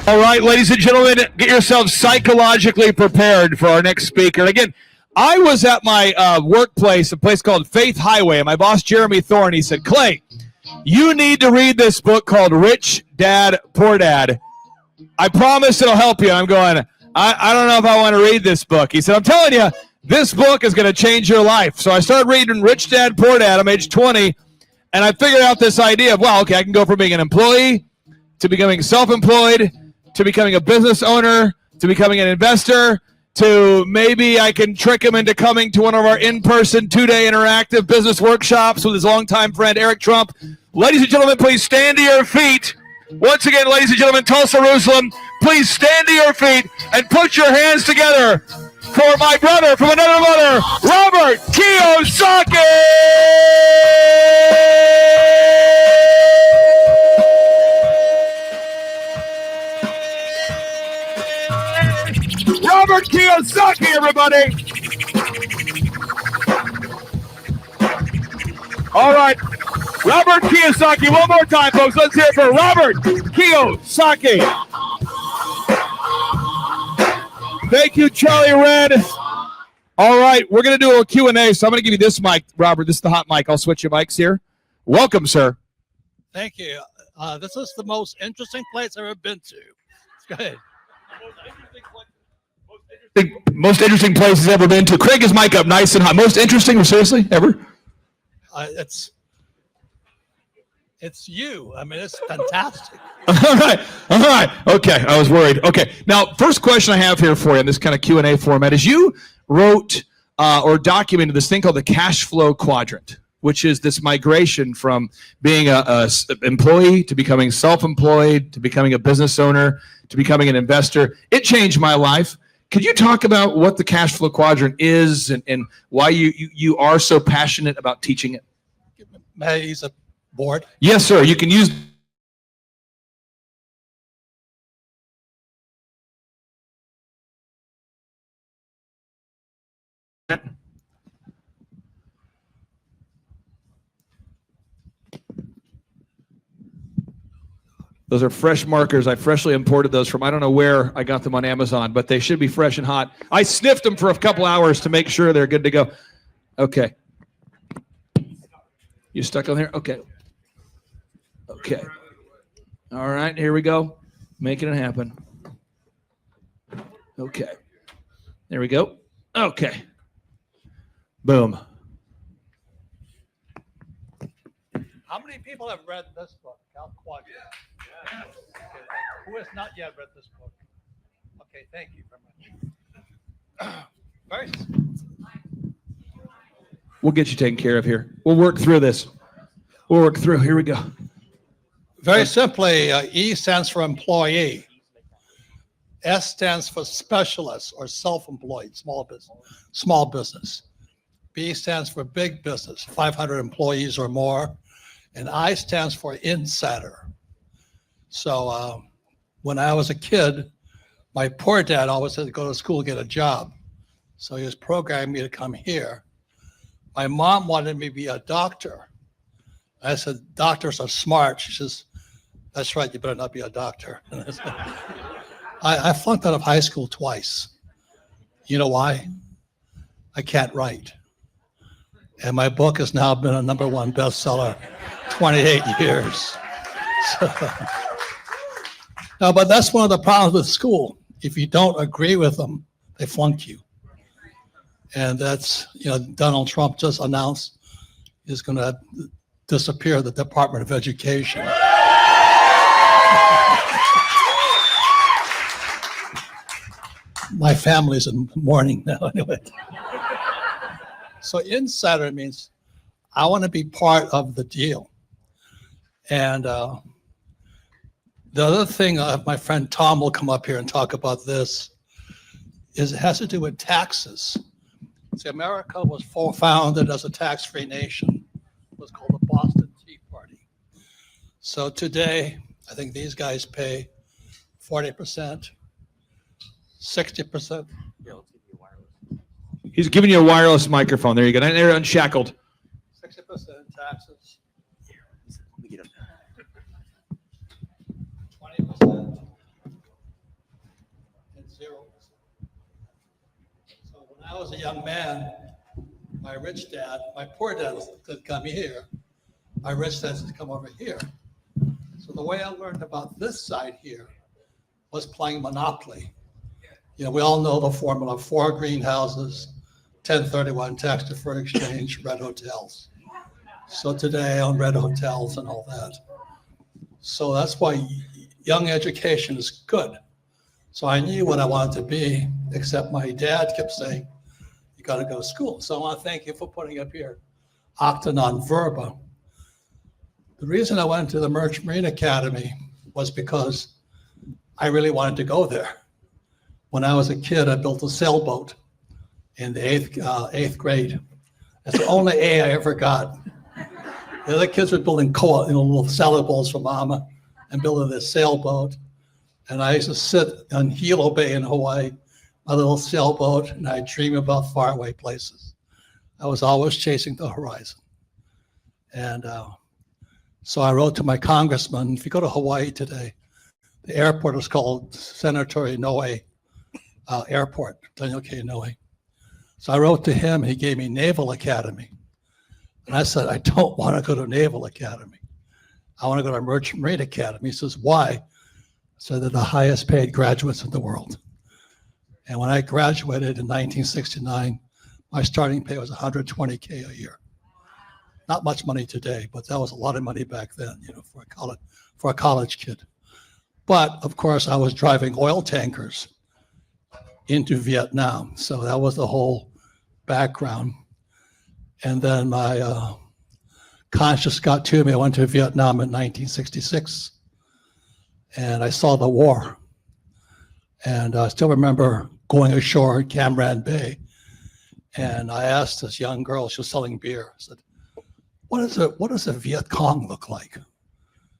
All right, ladies and gentlemen, get yourselves psychologically prepared for our next speaker. And again, I was at my workplace, a place called Faith Highway, and my boss, Jeremy Thorne, he said, Clay, you need to read this book called Rich Dad, Poor Dad. I promise it'll help you. I'm going, I don't know if I want to read this book. He said, I'm telling you, this book is going to change your life. So I started reading Rich Dad, Poor Dad. I'm age 20, and I figured out this idea of, well, okay, I can go from being an employee to becoming self-employed, to becoming a business owner, to becoming an investor, to maybe I can trick him into coming to one of our in-person 2-day interactive business workshops with his longtime friend, Eric Trump. Ladies and gentlemen, please stand to your feet. Once again, ladies and gentlemen, Tulsa, Jerusalem, please stand to your feet and put your hands together for my brother from another mother, Robert Kiyosaki! Robert Kiyosaki, everybody! All right, Robert Kiyosaki, one more time, folks. Let's hear it for Robert Kiyosaki. Thank you, Charlie Red. All right, we're going to do a Q&A, so I'm going to give you this mic, Robert. This is the hot mic. I'll switch your mics here. Welcome, sir. Thank you. This is the most interesting place I've ever been to. Go ahead. Most interesting place he's ever been to. Craig, his mic up nice and hot. Most interesting, seriously, ever? It's you. I mean, it's fantastic. All right. Okay, I was worried. Okay, now, first question I have here for you in this kind of Q&A format is you wrote or documented this thing called the cash flow quadrant, which is this migration from being a employee to becoming self-employed, to becoming a business owner, to becoming an investor. It changed my life. Could you talk about what the cash flow quadrant is and why you are so passionate about teaching it? May I use a board? Yes, sir. You can use. Those are fresh markers. I freshly imported those from, I don't know where I got them on Amazon, but they should be fresh and hot. I sniffed them for a couple hours to make sure they're good to go. Okay. You stuck on there? Okay. Okay. All right, here we go. Making it happen. Okay. There we go. Okay. Boom. How many people have read this book, Quadrant? Yeah. Okay. Who has not yet read this book? Okay, thank you very much. We'll get you taken care of here. We'll work through this. We'll work through. Here we go. Very simply, E stands for employee. S stands for specialist or self-employed, small business. B stands for big business, 500 employees or more. And I stands for insider. So when I was a kid, my poor dad always had to go to school and get a job. So he was programming me to come here. My mom wanted me to be a doctor. I said, doctors are smart. She says, that's right, you better not be a doctor. I flunked out of high school twice. You know why? I can't write. And my book has now been a #1 bestseller 28 years. So, no, but that's one of the problems with school. If you don't agree with them, they flunk you. And that's, Donald Trump just announced is going to disappear the Department of Education. My family's in mourning now anyway. So insider means I want to be part of the deal. And the other thing, my friend Tom will come up here and talk about this, is it has to do with taxes. See, America was founded as a tax-free nation. It was called the Boston Tea Party. So today, I think these guys pay 40%, 60%. He's giving you a wireless microphone. There you go. They're unshackled. 60% taxes. 20%. zeros. So when I was a young man, my rich dad, my poor dad could come here. My rich dad would come over here. So the way I learned about this side here was playing Monopoly. You know, we all know the formula: 4 greenhouses, 1031 tax deferred exchange, red hotels. So today I own red hotels and all that. So that's why young education is good. So I knew what I wanted to be, except my dad kept saying, you got to go to school. So I want to thank you for putting up here Octanon Verba. The reason I went to the Merchant Marine Academy was because I really wanted to go there. When I was a kid, I built a sailboat in the eighth grade. That's the only A I ever got. The other kids were building little salad bowls for mama and building this sailboat. And I used to sit on Hilo Bay in Hawaii, my little sailboat, and I dream about faraway places. I was always chasing the horizon. And so I wrote to my congressman, if you go to Hawaii today, the airport is called Senator Inouye Airport, Daniel K. Inouye. So I wrote to him, he gave me Naval Academy. And I said, I don't want to go to Naval Academy. I want to go to Merchant Marine Academy. He says, why? So they're the highest paid graduates in the world. And when I graduated in 1969, my starting pay was $120K a year. Not much money today, but that was a lot of money back then, you know, for a college kid. But of course, I was driving oil tankers into Vietnam. So that was the whole background. And then my conscience got to me. I went to Vietnam in 1966, and I saw the war. And I still remember going ashore at Cam Ranh Bay, and I asked this young girl, she was selling beer, I said, what does a Viet Cong look like?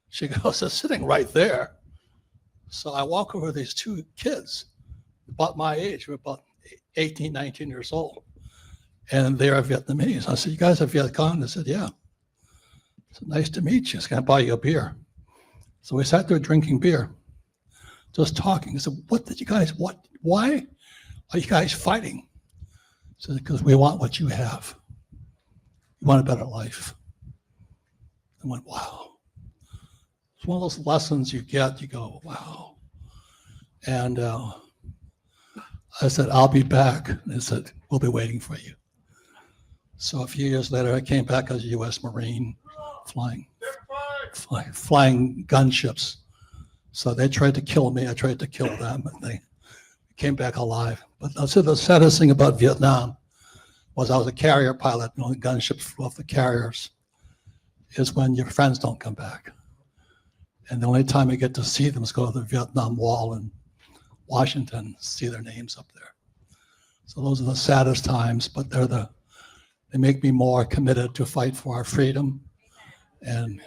She goes, they're sitting right there. So I walk over these 2 kids, about my age, we're about 18, 19 years old. And they are Vietnamese. I said, you guys are Viet Cong? They said, yeah. I said, nice to meet you. Can I buy you a beer? So we sat there drinking beer, just talking. I said, why are you guys fighting? I said, because we want what you have. You want a better life. I went, wow. It's one of those lessons you get, you go, wow. And I said, I'll be back. And they said, we'll be waiting for you. So a few years later, I came back as a U.S. Marine, flying gunships. So they tried to kill me. I tried to kill them, and they came back alive. But I'll say the saddest thing about Vietnam was I was a carrier pilot, and the gunships flew off the carriers, is when your friends don't come back. And the only time you get to see them is go to the Vietnam Wall in Washington, see their names up there. So those are the saddest times, but they make me more committed to fight for our freedom and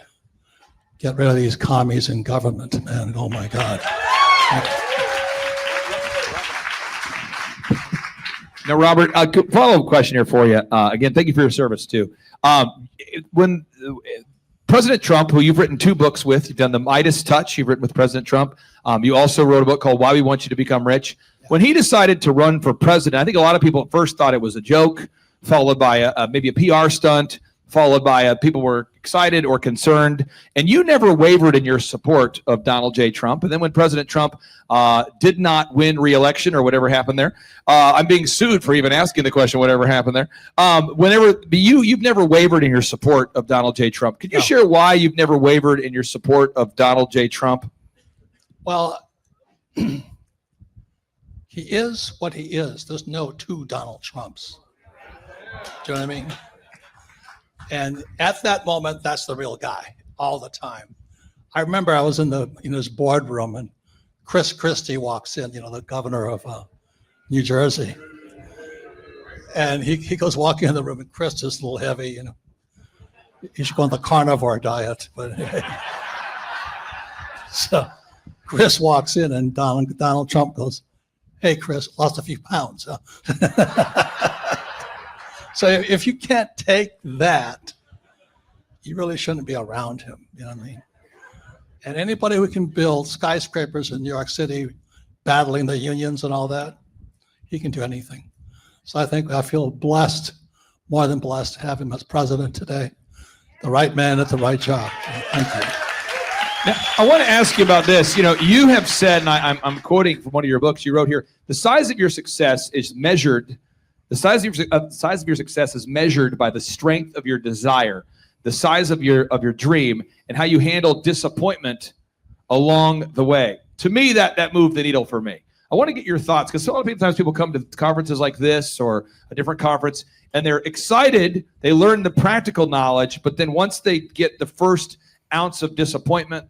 get rid of these commies in government, man. Oh my God. Now, Robert, a follow-up question here for you. Again, thank you for your service too. When President Trump, who you've written 2 books with, you've done The Midas Touch, you've written with President Trump. You also wrote a book called Why We Want You to Become Rich. When he decided to run for president, I think a lot of people at first thought it was a joke, followed by maybe a PR stunt, followed by people were excited or concerned. And you never wavered in your support of Donald J. Trump. And then when President Trump did not win re-election or whatever happened there, I'm being sued for even asking the question, whatever happened there. You've never wavered in your support of Donald J. Trump. Could you share why you've never wavered in your support of Donald J. Trump? Well, he is what he is. There's no 2 Donald Trumps. Do you know what I mean? And at that moment, that's the real guy all the time. I remember I was in his boardroom, and Chris Christie walks in, the governor of New Jersey. And he goes walking in the room, and Chris is a little heavy, He should go on the carnivore diet. But so Chris walks in, and Donald Trump goes, hey, Chris, lost a few pounds. Huh? So if you can't take that, you really shouldn't be around him. You know what I mean? And anybody who can build skyscrapers in New York City battling the unions and all that. He can do anything. So I feel blessed, more than blessed, to have him as president today. The right man at the right job. Thank you. Now, I want to ask you about this. You have said, and I'm quoting from one of your books you wrote here, the size of your success is measured. The size of your success is measured by the strength of your desire, the size of your dream, and how you handle disappointment along the way. To me, that moved the needle for me. I want to get your thoughts, because a lot of times people come to conferences like this or a different conference, and they're excited. They learn the practical knowledge, but then once they get the first ounce of disappointment,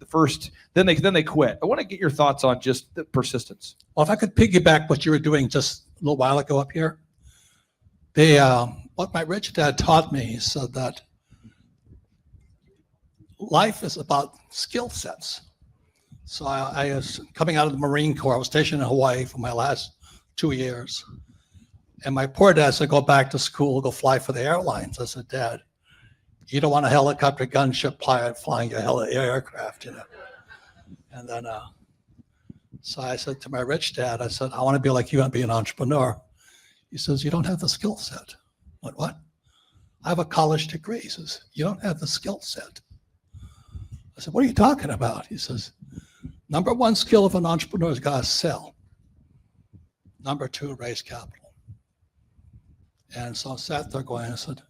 then they quit. I want to get your thoughts on just the persistence. Well, if I could piggyback what you were doing just a little while ago up here, what my rich dad taught me, he said that life is about skill sets. So I was coming out of the Marine Corps. I was stationed in Hawaii for my last 2 years. And my poor dad said, go back to school, go fly for the airlines. I said, Dad, you don't want a helicopter gunship pilot flying your aircraft, And then, so I said to my rich dad, I said, I want to be like you and be an entrepreneur. He says, you don't have the skill set. I went, what? I have a college degree. He says, you don't have the skill set. I said, what are you talking about? He says, number one skill of an entrepreneur is got to sell. Number two, raise capital. And so I sat there going, I said,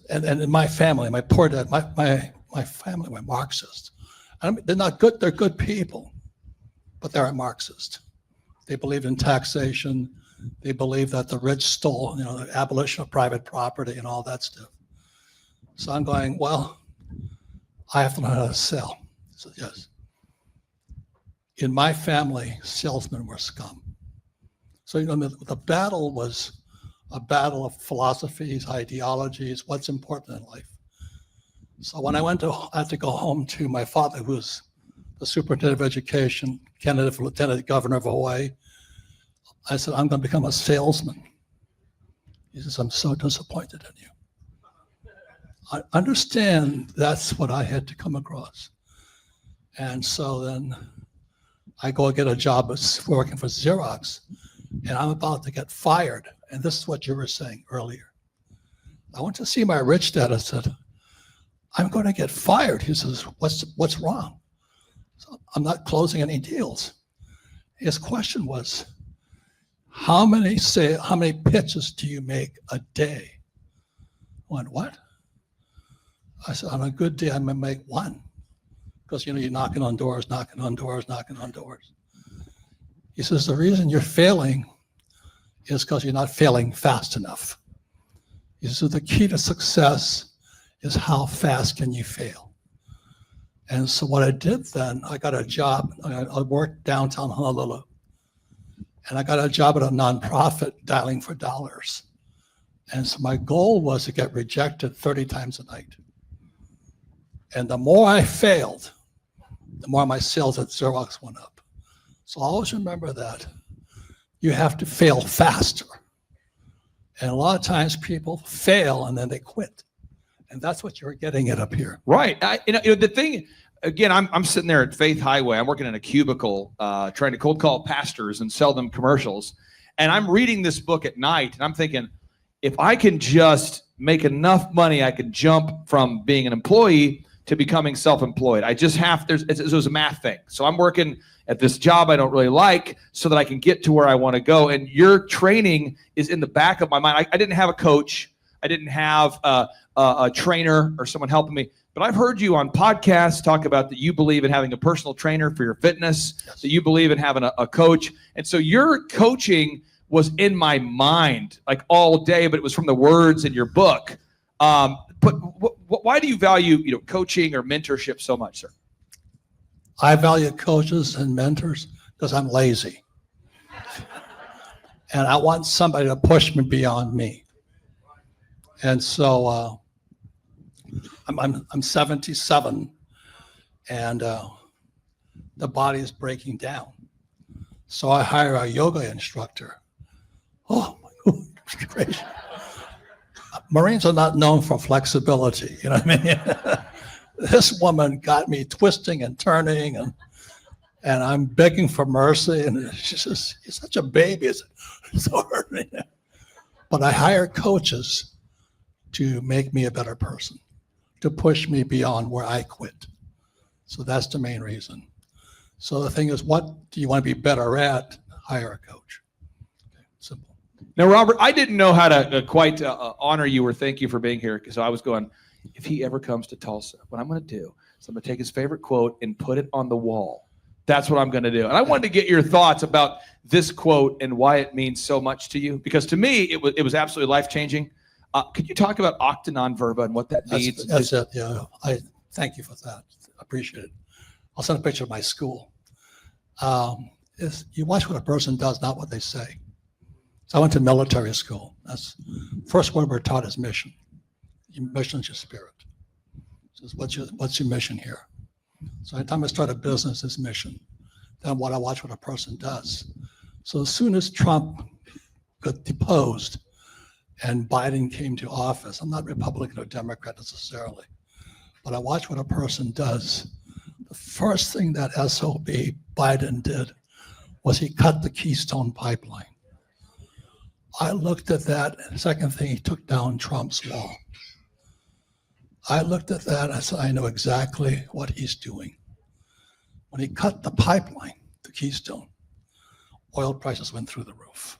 and in my family, my poor dad, my family were Marxist. They're not good, they're good people, but they're a Marxist. They believe in taxation. They believe that the rich stole, the abolition of private property and all that stuff. So I'm going, well, I have to learn how to sell. He said, yes. In my family, salesmen were scum. So the battle was a battle of philosophies, ideologies, what's important in life. So when I had to go home to my father, who was the superintendent of education, candidate for lieutenant governor of Hawaii, I said, I'm going to become a salesman. He says, I'm so disappointed in you. I understand that's what I had to come across. And so then I go get a job working for Xerox, and I'm about to get fired. And this is what you were saying earlier. I went to see my rich dad. I said, I'm going to get fired. He says, what's wrong? So I'm not closing any deals. His question was, how many pitches do you make a day? I went, what? I said, on a good day, I'm going to make one. Because, you're knocking on doors. He says, the reason you're failing is because you're not failing fast enough. He says, the key to success is how fast can you fail. And so what I did then, I got a job. I worked downtown Honolulu. And I got a job at a nonprofit dialing for dollars. And so my goal was to get rejected 30 times a night. And the more I failed, the more my sales at Xerox went up. So always remember that you have to fail faster. And a lot of times people fail and then they quit. And that's what you're getting at up here. Right. The thing, again, I'm sitting there at Faith Highway. I'm working in a cubicle trying to cold call pastors and sell them commercials. And I'm reading this book at night, and I'm thinking, if I can just make enough money, I can jump from being an employee to becoming self-employed. I just have, it was a math thing. So I'm working at this job I don't really like so that I can get to where I want to go. And your training is in the back of my mind. I didn't have a coach. I didn't have a trainer or someone helping me. But I've heard you on podcasts talk about that you believe in having a personal trainer for your fitness, yes, that you believe in having a coach. And so your coaching was in my mind like all day, but it was from the words in your book. But why do you value coaching or mentorship so much, sir? I value coaches and mentors because I'm lazy. And I want somebody to push me beyond me. And so I'm 77 and the body is breaking down. So I hire a yoga instructor. Oh, my goodness. Marines are not known for flexibility, you know what I mean? This woman got me twisting and turning, And I'm begging for mercy. And she says, "You're such a baby." It's so hurting. But I hire coaches to make me a better person, to push me beyond where I quit. So that's the main reason. So the thing is, what do you want to be better at? Hire a coach. Okay, simple. Now, Robert, I didn't know how to quite honor you or thank you for being here, because I was going, if he ever comes to Tulsa, what I'm going to do is I'm going to take his favorite quote and put it on the wall. That's what I'm going to do. And I wanted to get your thoughts about this quote and why it means so much to you, because to me, it was absolutely life-changing. Could you talk about octanon verba and what that means? That's it, yeah. I thank you for that. I appreciate it. I'll send a picture of my school. You watch what a person does, not what they say. So I went to military school. That's first word we're taught is mission. Your mission is your spirit. So what's your mission here? So every time I start a business, it's mission. Then I watch what a person does. So as soon as Trump got deposed and Biden came to office, I'm not Republican or Democrat necessarily, but I watch what a person does. The first thing that SOB Biden did was he cut the Keystone Pipeline. I looked at that. Second thing, he took down Trump's wall. I looked at that and I said, I know exactly what he's doing. When he cut the pipeline, the Keystone, oil prices went through the roof.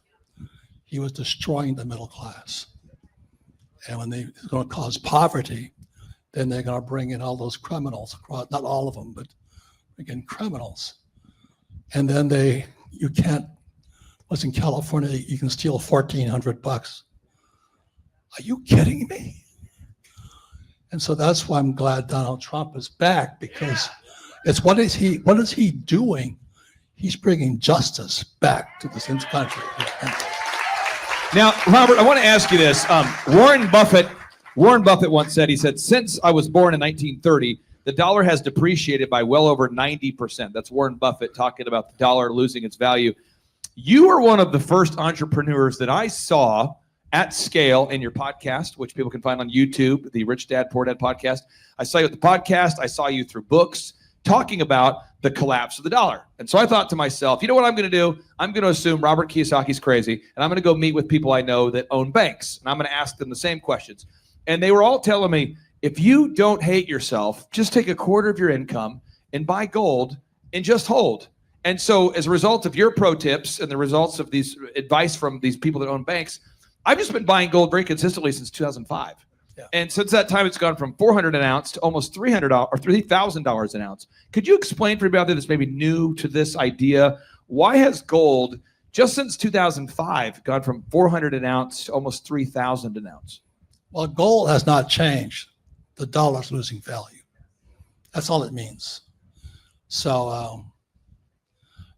He was destroying the middle class. And when they're going to cause poverty, then they're going to bring in all those criminals across, not all of them, but again, criminals. And then you can't, was in California, you can steal $1,400. Are you kidding me? And so that's why I'm glad Donald Trump is back, because it's what is he doing? He's bringing justice back to this country. Now, Robert, I want to ask you this. Warren Buffett once said, he said, since I was born in 1930, the dollar has depreciated by well over 90%. That's Warren Buffett talking about the dollar losing its value. You are one of the first entrepreneurs that I saw at scale in your podcast, which people can find on YouTube, the Rich Dad, Poor Dad podcast. I saw you at the podcast. I saw you through books talking about the collapse of the dollar. And so I thought to myself, you know what I'm going to do? I'm going to assume Robert Kiyosaki's crazy, and I'm going to go meet with people I know that own banks. And I'm going to ask them the same questions. And they were all telling me, if you don't hate yourself, just take a quarter of your income and buy gold and just hold. And so as a result of your pro tips and the results of these advice from these people that own banks, I've just been buying gold very consistently since 2005. Yeah. And since that time, it's gone from $400 an ounce to almost $300 or $3,000 an ounce. Could you explain for everybody that's maybe new to this idea, why has gold just since 2005 gone from $400 an ounce to almost $3,000 an ounce? Well, gold has not changed. The dollar's losing value. That's all it means. So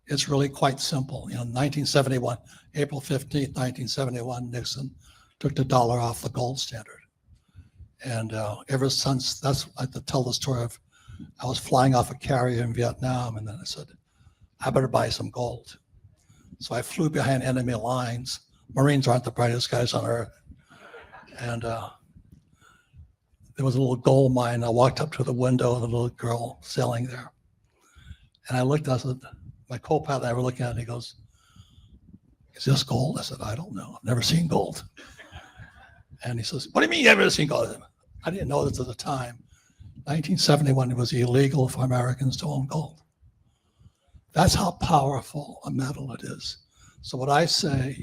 it's really quite simple. 1971, April 15th, 1971, Nixon took the dollar off the gold standard. And ever since, I like to tell the story of, I was flying off a carrier in Vietnam, and then I said, I better buy some gold. So I flew behind enemy lines. Marines aren't the brightest guys on earth. And there was a little gold mine. I walked up to the window of the little girl sailing there. And I looked, I said, my co-pilot and I were looking at it, and he goes, is this gold? I said, I don't know. I've never seen gold. And he says, what do you mean you've never seen gold? I didn't know this at the time. 1971, it was illegal for Americans to own gold. That's how powerful a metal it is. So what I say,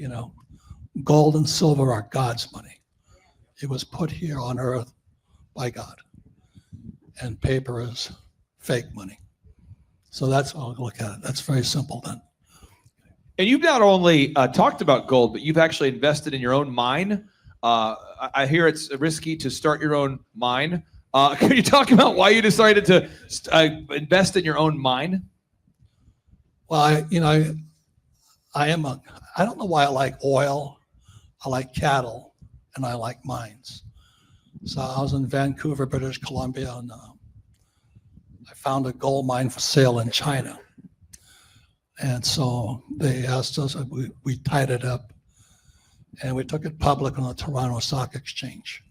gold and silver are God's money. It was put here on earth by God. And paper is fake money. So that's how I'll look at it. That's very simple then. And you've not only talked about gold, but you've actually invested in your own mine. I hear it's risky to start your own mine. Can you talk about why you decided to invest in your own mine? Well, I don't know why I like oil. I like cattle, and I like mines. So I was in Vancouver, British Columbia, and I found a gold mine for sale in China. And so they asked us, we tied it up, and we took it public on the Toronto Stock Exchange.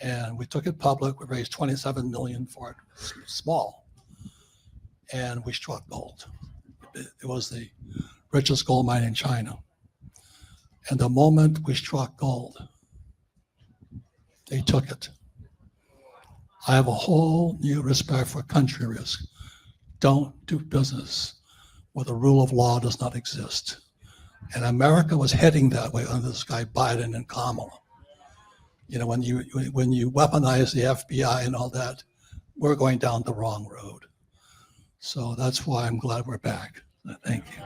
And we took it public. We raised $27 million for it, small. and we struck gold. It was the richest gold mine in China. And the moment we struck gold, they took it. I have a whole new respect for country risk. Don't do business where the rule of law does not exist. And America was heading that way under this guy Biden and Kamala. You know, when you weaponize the FBI and all that, we're going down the wrong road. So that's why I'm glad we're back. Thank you.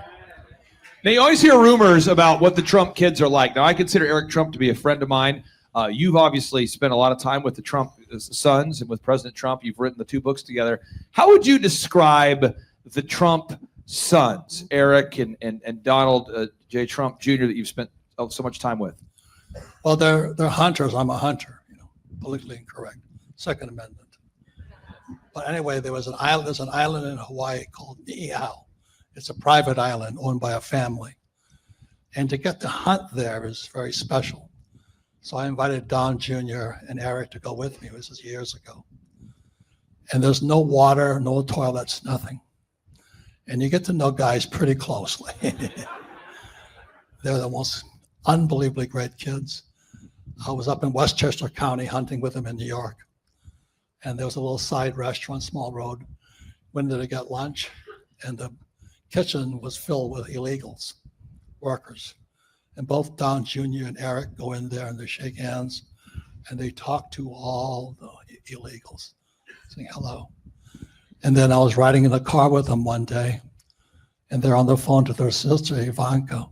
Now, you always hear rumors about what the Trump kids are like. Now, I consider Eric Trump to be a friend of mine. You've obviously spent a lot of time with the Trump sons and with President Trump. You've written the 2 books together. How would you describe the Trump sons, Eric and Donald J. Trump Jr., that you've spent so much time with? Well, they're hunters. I'm a hunter, you know, politically incorrect. Second Amendment. But anyway, there's an island in Hawaii called Niihau. It's a private island owned by a family. And to get to hunt there is very special. So I invited Don Jr. and Eric to go with me. This was years ago. And there's no water, no toilets, nothing. And you get to know guys pretty closely. They're the most unbelievably great kids. I was up in Westchester County hunting with them in New York. And there was a little side restaurant, small road. Went there to get lunch, and the kitchen was filled with illegals, workers. And both Don Jr. and Eric go in there and they shake hands and they talk to all the illegals, saying hello. And then I was riding in a car with them one day, and they're on the phone to their sister, Ivanka.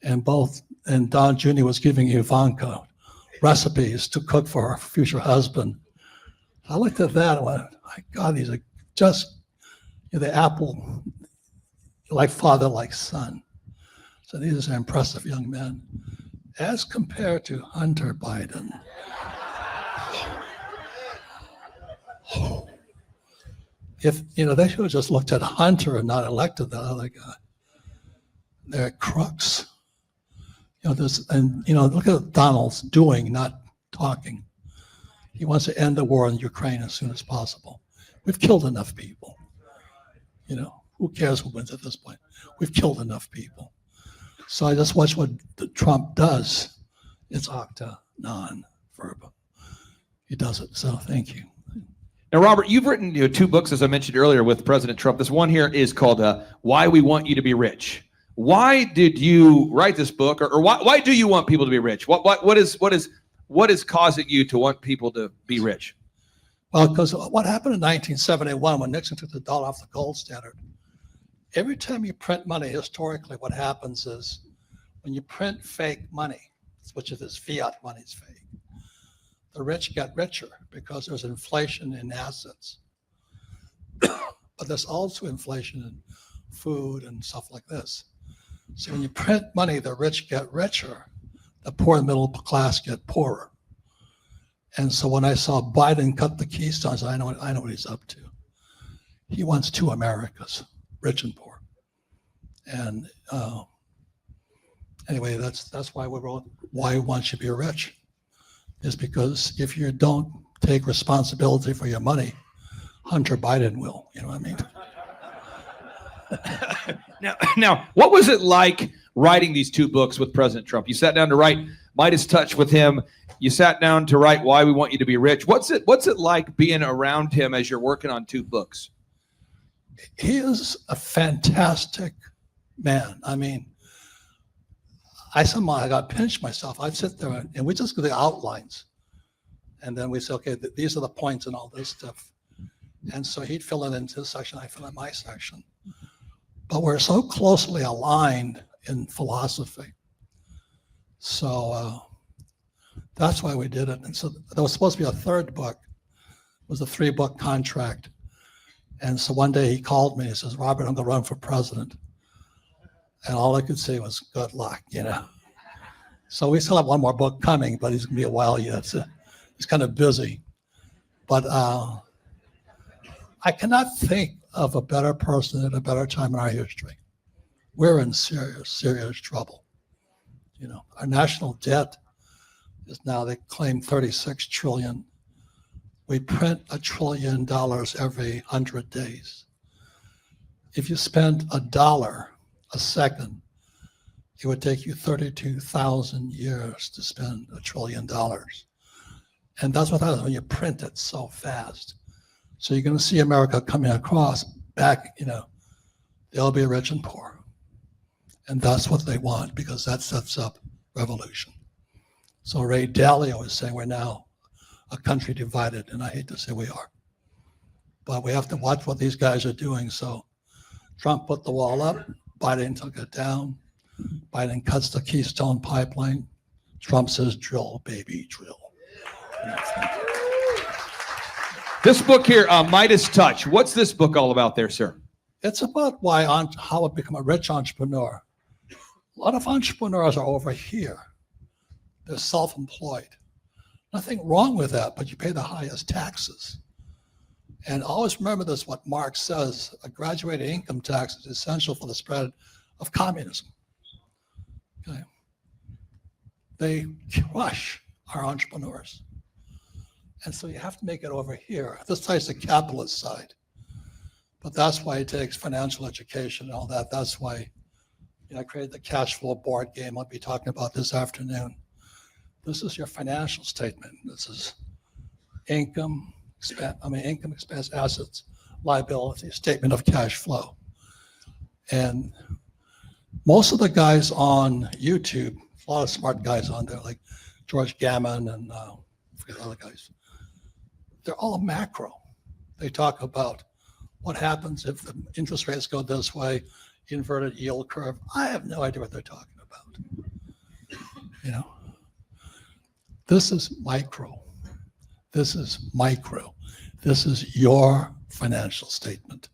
And Don Jr. was giving Ivanka recipes to cook for her future husband. I looked at that and went, my God, these are just, you know, the apple, like father, like son. So these are impressive young men, as compared to Hunter Biden. If, you know, they should have just looked at Hunter and not elected that other guy. They're crooks. You know, look at Donald's doing, not talking. He wants to end the war in Ukraine as soon as possible. We've killed enough people. You know, who cares who wins at this point? We've killed enough people. So I just watch what Trump does. It's octa, non-verbal. He does it. So thank you. Now, Robert, you've written 2 books, as I mentioned earlier, with President Trump. This one here is called Why We Want You to Be Rich. Why did you write this book, or why do you want people to be rich? What is causing you to want people to be rich? Well, because what happened in 1971 when Nixon took the dollar off the gold standard, every time you print money, historically, what happens is when you print fake money, which is this fiat money is fake, the rich get richer because there's inflation in assets. But there's also inflation in food and stuff like this. So when you print money, the rich get richer, the poor and middle class get poorer. And so when I saw Biden cut the Keystone, I said, I know what he's up to. He wants 2 Americas, rich and poor. And anyway, that's why we wrote Why We Want You to Be Rich, is because if you don't take responsibility for your money, Hunter Biden will, you know what I mean? Now, what was it like writing these 2 books with President Trump? You sat down to write Midas Touch with him. You sat down to write Why We Want You to Be Rich. What's it like being around him as you're working on 2 books? He is a fantastic man. I mean, I got to pinch myself. I'd sit there and we just do the outlines. And then we say, okay, these are the points and all this stuff. And so he'd fill it into his section, I fill in my section. But we're so closely aligned in philosophy. So that's why we did it. And so there was supposed to be a 3rd book. It was a 3-book contract. And so one day he called me and says, Robert, I'm going to run for president. And all I could say was, good luck, you know. So we still have 1 more book coming, but he's going to be a while yet. So he's kind of busy. But I cannot think of a better person at a better time in our history. We're in serious, serious trouble. You know, our national debt is now, they claim 36 trillion. We print $1 trillion every 100 days. If you spent $1 a second, it would take you 32,000 years to spend $1 trillion. And that's what happens when you print it so fast. So you're going to see America coming across back, they'll be rich and poor. And that's what they want, because that sets up revolution. So Ray Dalio is saying we're now a country divided, and I hate to say we are. But we have to watch what these guys are doing. So Trump put the wall up, Biden took it down. Biden cuts the Keystone Pipeline. Trump says, drill, baby, drill. This book here, Midas Touch. What's this book all about there, sir? It's about how to become a rich entrepreneur. A lot of entrepreneurs are over here. They're self-employed. Nothing wrong with that, but you pay the highest taxes. And always remember this, what Marx says, a graduated income tax is essential for the spread of communism. Okay. They crush our entrepreneurs. And so you have to make it over here. This side's the capitalist side. But that's why it takes financial education and all that. That's why I created the cash flow board game I'll be talking about this afternoon. This is your financial statement. This is income, expense, assets, liability, statement of cash flow. And most of the guys on YouTube, a lot of smart guys on there, like George Gammon and I forget the other guys, they're all macro. They talk about what happens if the interest rates go this way, inverted yield curve. I have no idea what they're talking about. This is micro. This is micro. This is your financial statement.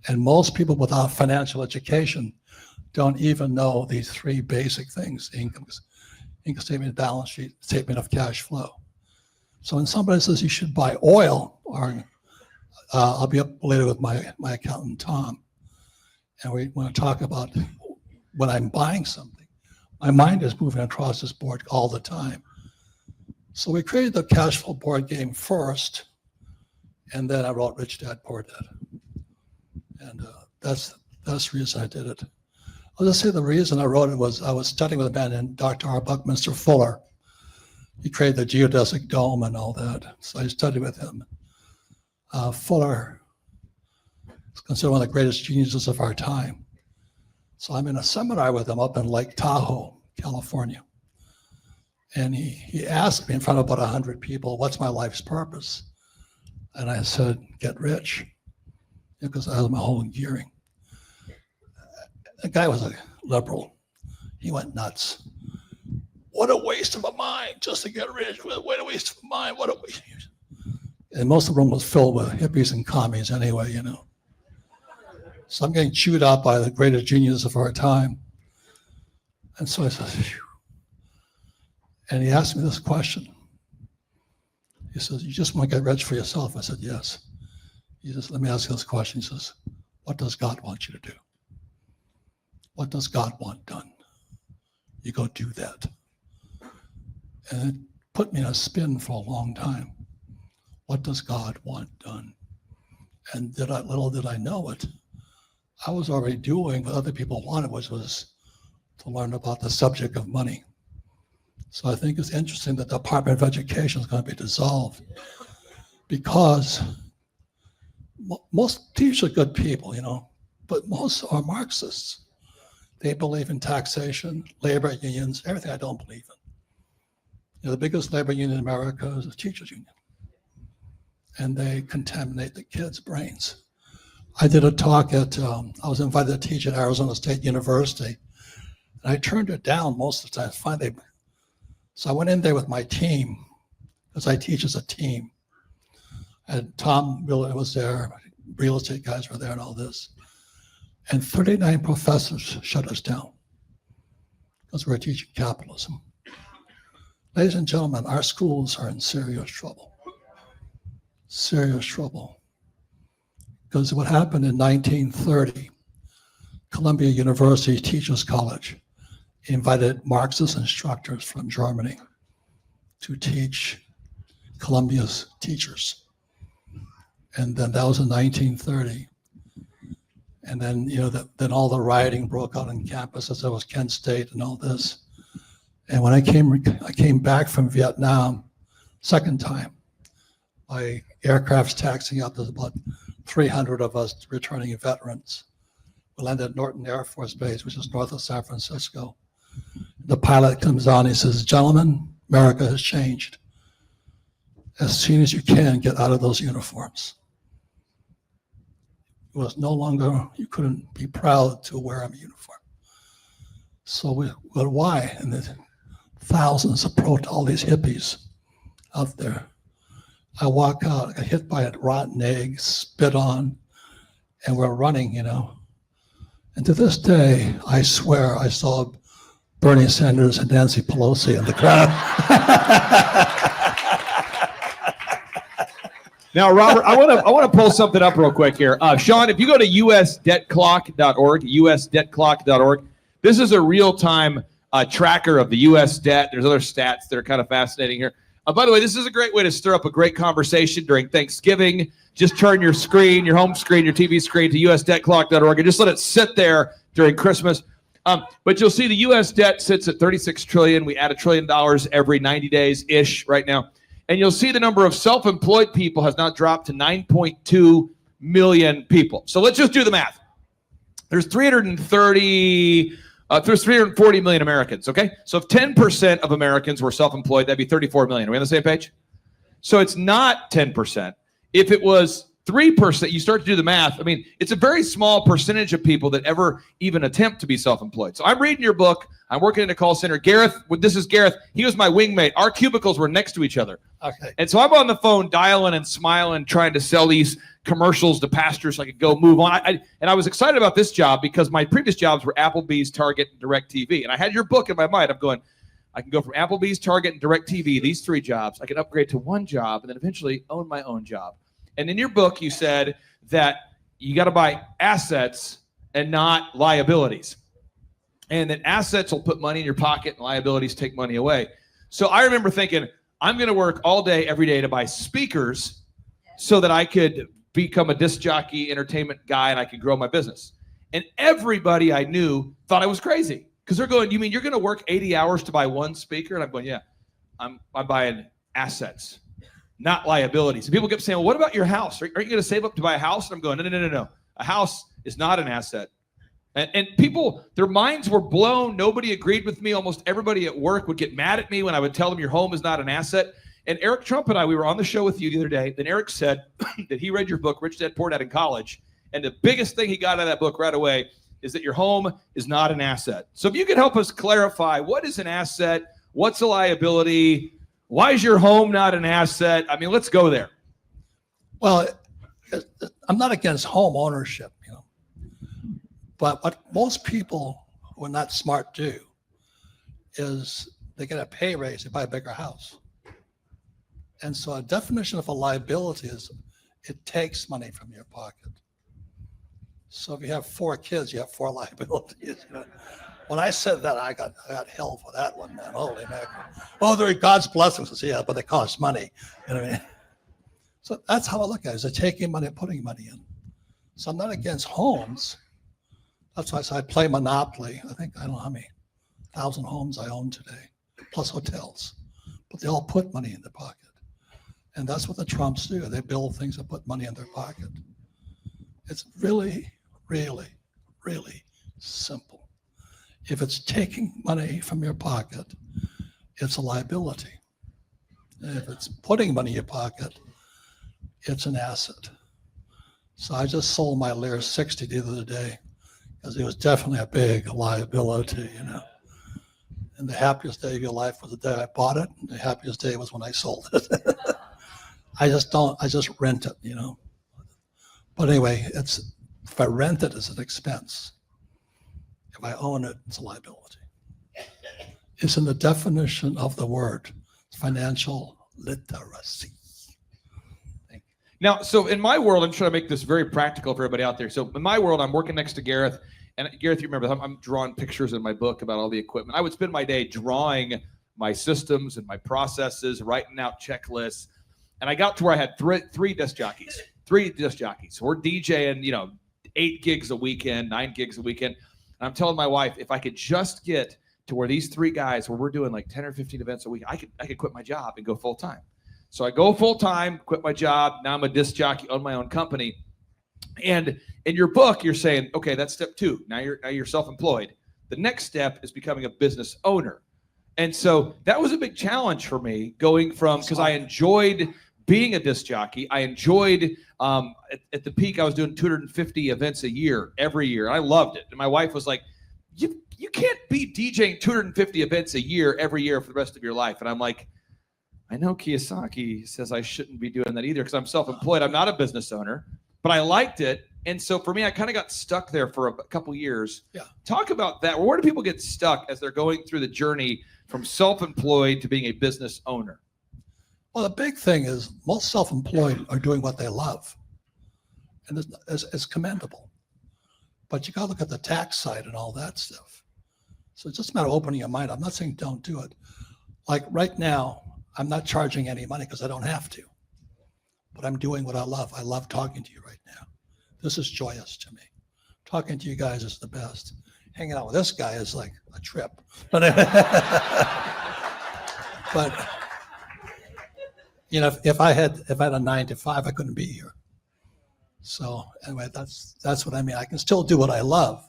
And most people without financial education don't even know these three basic things: income statement, balance sheet, statement of cash flow. So when somebody says you should buy oil, or I'll be up later with my accountant, Tom, and we want to talk about when I'm buying something, my mind is moving across this board all the time. So we created the cash flow board game first, and then I wrote Rich Dad, Poor Dad. And that's the reason I did it. I'll just say the reason I wrote it was I was studying with a man named Dr. R. Buckminster Fuller. He created the geodesic dome and all that. So I studied with him. Fuller is considered one of the greatest geniuses of our time. So I'm in a seminar with him up in Lake Tahoe, California. And he asked me in front of about 100 people, what's my life's purpose? And I said, get rich, because I was my whole gearing. The guy was a liberal. He went nuts. What a waste of a mind just to get rich. What a waste of a mind. What a waste. And most of the room was filled with hippies and commies anyway, So I'm getting chewed out by the greatest genius of our time. And so I said, phew. And he asked me this question. He says, you just want to get rich for yourself? I said, yes. He says, let me ask you this question. He says, what does God want you to do? What does God want done? You go do that. And it put me in a spin for a long time. What does God want done? And little did I know it, I was already doing what other people wanted, which was to learn about the subject of money. So I think it's interesting that the Department of Education is going to be dissolved, because most teachers are good people, but most are Marxists. They believe in taxation, labor unions, everything I don't believe in. The biggest labor union in America is the teachers union. And they contaminate the kids' brains. I did a talk I was invited to teach at Arizona State University, and I turned it down most of the time. Finally, so I went in there with my team, because I teach as a team. And Tom Miller was there, real estate guys were there and all this. And 39 professors shut us down because we're teaching capitalism. Ladies and gentlemen, our schools are in serious trouble. Serious trouble. Because what happened in 1930, Columbia University Teachers College invited Marxist instructors from Germany to teach Columbia's teachers. And then that was in 1930. And then, then all the rioting broke out on campuses. There was Kent State and all this. And when I came back from Vietnam, second time, my aircraft's taxiing out. There's about 300 of us returning veterans. We landed at Norton Air Force Base, which is north of San Francisco. The pilot comes on, he says, "Gentlemen, America has changed. As soon as you can, get out of those uniforms." It was no longer, you couldn't be proud to wear a uniform. So why? And the thousands approached, all these hippies out there. I walk out, I got hit by a rotten egg, spit on, and we're running, And to this day, I swear I saw Bernie Sanders and Nancy Pelosi in the crowd. Now, Robert, I want to pull something up real quick here. Sean, if you go to usdebtclock.org, usdebtclock.org, this is a real-time tracker of the U.S. debt. There's other stats that are kind of fascinating here. By the way, this is a great way to stir up a great conversation during Thanksgiving. Just turn your screen, your home screen, your TV screen to usdebtclock.org and just let it sit there during Christmas. But you'll see the U.S. debt sits at $36 trillion. We add $1 trillion every 90 days-ish right now. And you'll see the number of self-employed people has now dropped to 9.2 million people. So let's just do the math. There's 340 million Americans, okay? So if 10% of Americans were self-employed, that'd be 34 million. Are we on the same page? So it's not 10%. If it was 3%, you start to do the math. I mean, it's a very small percentage of people that ever even attempt to be self-employed. So I'm reading your book. I'm working in a call center. Gareth, this is Gareth. He was my wingmate. Our cubicles were next to each other. Okay. And so I'm on the phone dialing and smiling, trying to sell these commercials to pastors so I could go move on. And I was excited about this job because my previous jobs were Applebee's, Target, and DirecTV. And I had your book in my mind. I'm going, I can go from Applebee's, Target, and DirecTV, these 3 jobs. I can upgrade to one job and then eventually own my own job. And in your book, you said that you got to buy assets and not liabilities. And that assets will put money in your pocket and liabilities take money away. So I remember thinking, I'm going to work all day, every day to buy speakers so that I could become a disc jockey, entertainment guy, and I could grow my business. And everybody I knew thought I was crazy because they're going, "You mean you're going to work 80 hours to buy one speaker?" And I'm going, "Yeah, I'm buying assets, not liabilities." And people kept saying, "Well, what about your house? Aren't you going to save up to buy a house?" And I'm going, no. A house is not an asset. And people, their minds were blown. Nobody agreed with me. Almost everybody at work would get mad at me when I would tell them your home is not an asset. And Eric Trump and I, we were on the show with you the other day. Then Eric said that he read your book, Rich Dad Poor Dad, in college. And the biggest thing he got out of that book right away is that your home is not an asset. So if you could help us clarify, what is an asset? What's a liability? Why is your home not an asset? I mean, let's go there. Well, I'm not against home ownership, but what most people who are not smart do is they get a pay raise, they buy a bigger house. And so a definition of a liability is it takes money from your pocket. So if you have 4 kids, you have 4 liabilities. When I said that, I got hell for that one, man. Holy mackerel. Oh, they're God's blessings. Yeah, but they cost money. You know what I mean? So that's how I look at it. Is they're taking money and putting money in. So I'm not against homes. That's why I say I play Monopoly. I don't know how many 1,000 homes I own today, plus hotels. But they all put money in their pocket. And that's what the Trumps do. They build things that put money in their pocket. It's really, really, really simple. If it's taking money from your pocket, it's a liability. And if it's putting money in your pocket, it's an asset. So I just sold my Lear 60 the other day because it was definitely a big liability, And the happiest day of your life was the day I bought it. And the happiest day was when I sold it. I just rent it, But anyway, if I rent it, it's an expense. If I own it, it's a liability. It's in the definition of the word, financial literacy. Now, so in my world, I'm trying to make this very practical for everybody out there. So in my world, I'm working next to Gareth. And Gareth, you remember, I'm drawing pictures in my book about all the equipment. I would spend my day drawing my systems and my processes, writing out checklists. And I got to where I had three disc jockeys. So we're DJing, 8 gigs a weekend, 9 gigs a weekend. And I'm telling my wife, if I could just get to where these 3 guys, where we're doing like 10 or 15 events a week, I could quit my job and go full time. So I go full time, quit my job. Now I'm a disc jockey, own my own company. And in your book, you're saying, okay, that's step 2. Now you're self-employed. The next step is becoming a business owner. And so that was a big challenge for me, going from, because I enjoyed being a disc jockey. I enjoyed, at the peak, I was doing 250 events a year, every year. I loved it. And my wife was like, you can't be DJing 250 events a year, every year for the rest of your life. And I'm like, I know Kiyosaki says I shouldn't be doing that either because I'm self-employed. I'm not a business owner, but I liked it. And so for me, I kind of got stuck there for a couple years. Yeah. Talk about that. Where do people get stuck as they're going through the journey from self-employed to being a business owner? Well, the big thing is most self-employed are doing what they love, and it's commendable. But you got to look at the tax side and all that stuff. So it's just a matter of opening your mind. I'm not saying don't do it. Like right now, I'm not charging any money because I don't have to. But I'm doing what I love. I love talking to you right now. This is joyous to me. Talking to you guys is the best. Hanging out with this guy is like a trip. But you know, if I had a 9 to 5, I couldn't be here. So anyway, that's what I mean. I can still do what I love.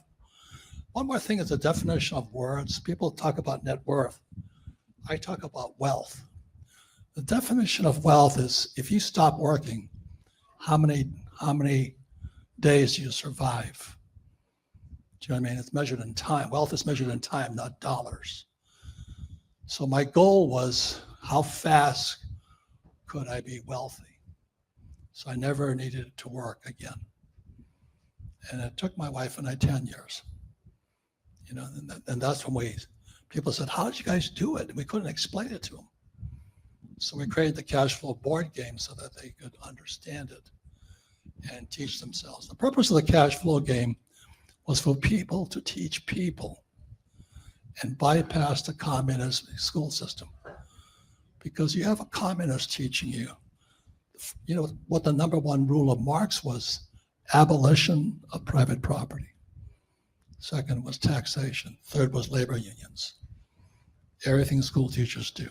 One more thing is the definition of words. People talk about net worth. I talk about wealth. The definition of wealth is if you stop working, how many days do you survive? Do you know what I mean? It's measured in time. Wealth is measured in time, not dollars. So my goal was how fast could I be wealthy? So I never needed to work again. And it took my wife and I 10 years. You know, and that's when people said, how did you guys do it? And we couldn't explain it to them. So we created the cash flow board game so that they could understand it and teach themselves. The purpose of the cash flow game was for people to teach people and bypass the communist school system. Because you have a communist teaching you, you know, what the number 1 rule of Marx was: abolition of private property. Second was taxation. Third was labor unions. Everything school teachers do.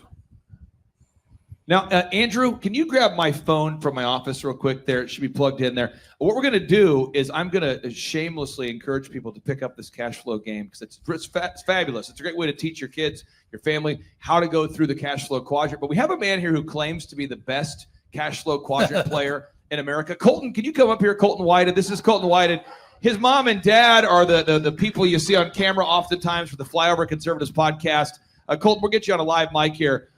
Now, Andrew, can you grab my phone from my office real quick there? It should be plugged in there. What we're going to do is I'm going to shamelessly encourage people to pick up this cash flow game because it's fabulous. It's a great way to teach your kids, your family, how to go through the cash flow quadrant. But we have a man here who claims to be the best cash flow quadrant player in America. Colton, can you come up here? Colton Whited. This is Colton Whited. His mom and dad are the people you see on camera oftentimes for the Flyover Conservatives podcast. Colton, we'll get you on a live mic here.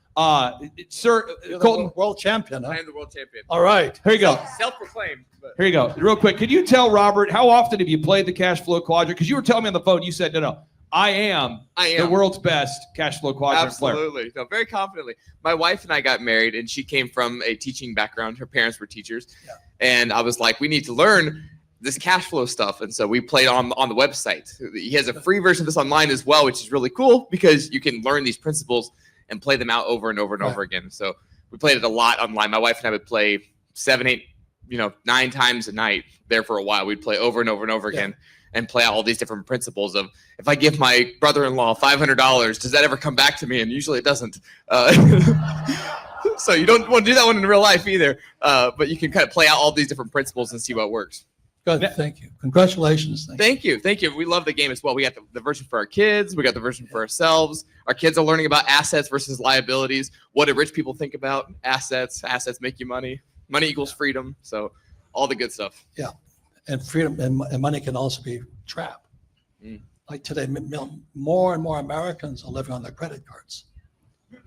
Sir, You're Colton, the world champion, huh? I am the world champion. All right. here you go. Self-proclaimed. But Here you go. Real quick, can you tell Robert how often have you played the cash flow quadrant? Because you were telling me on the phone, you said, no, I am the world's best cash flow quadrant player. absolutely. No, very confidently. My wife and I got married, and she came from a teaching background. Her parents were teachers. Yeah. And I was like, we need to learn this cash flow stuff. And so we played on the website. He has a free version of this online as well, which is really cool because you can learn these principles and play them out over and over and over again. So we played it a lot online. My wife and I would play 7, 8, 9 times a night there for a while. We'd play over and over and over again and play out all these different principles of, if I give my brother-in-law $500, does that ever come back to me? And usually it doesn't. So you don't want to do that one in real life either. But you can kind of play out all these different principles and see what works. Good. Thank you. Congratulations. Thank you. We love the game as well. We got the version for our kids. We got the version for ourselves. Our kids are learning about assets versus liabilities. What do rich people think about assets? Assets make you money. Money equals freedom. So all the good stuff. Yeah. And freedom and money can also be a trap. Like today, more and more Americans are living on their credit cards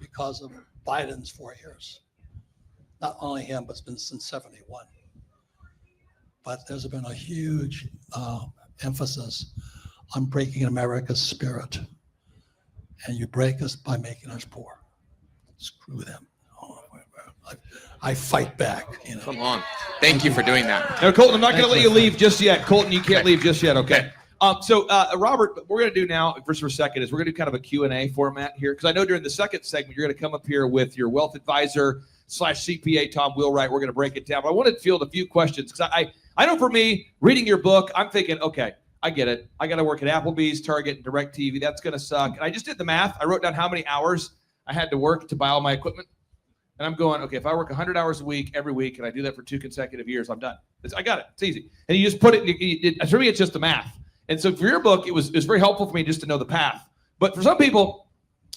because of Biden's 4 years. Not only him, but it's been since 71. But there's been a huge emphasis on breaking America's spirit. And you break us by making us poor. Screw them. I fight back. Come on. Thank you for doing that. Now, Colton, I'm not going to let you leave just yet. Colton, you can't leave just yet, okay? So, Robert, what we're going to do now, first for a second, is we're going to do kind of a Q&A format here. Because I know during the second segment, you're going to come up here with your wealth advisor / CPA, Tom Wheelwright. We're going to break it down. But I wanted to field a few questions because I know for me, reading your book, I'm thinking, okay, I get it. I got to work at Applebee's, Target, and DirecTV. That's going to suck. And I just did the math. I wrote down how many hours I had to work to buy all my equipment. And I'm going, okay, if I work 100 hours a week every week and I do that for 2 consecutive years, I'm done. I got it. It's easy. And you just put it, for me, it's just the math. And so for your book, it was very helpful for me just to know the path. But for some people,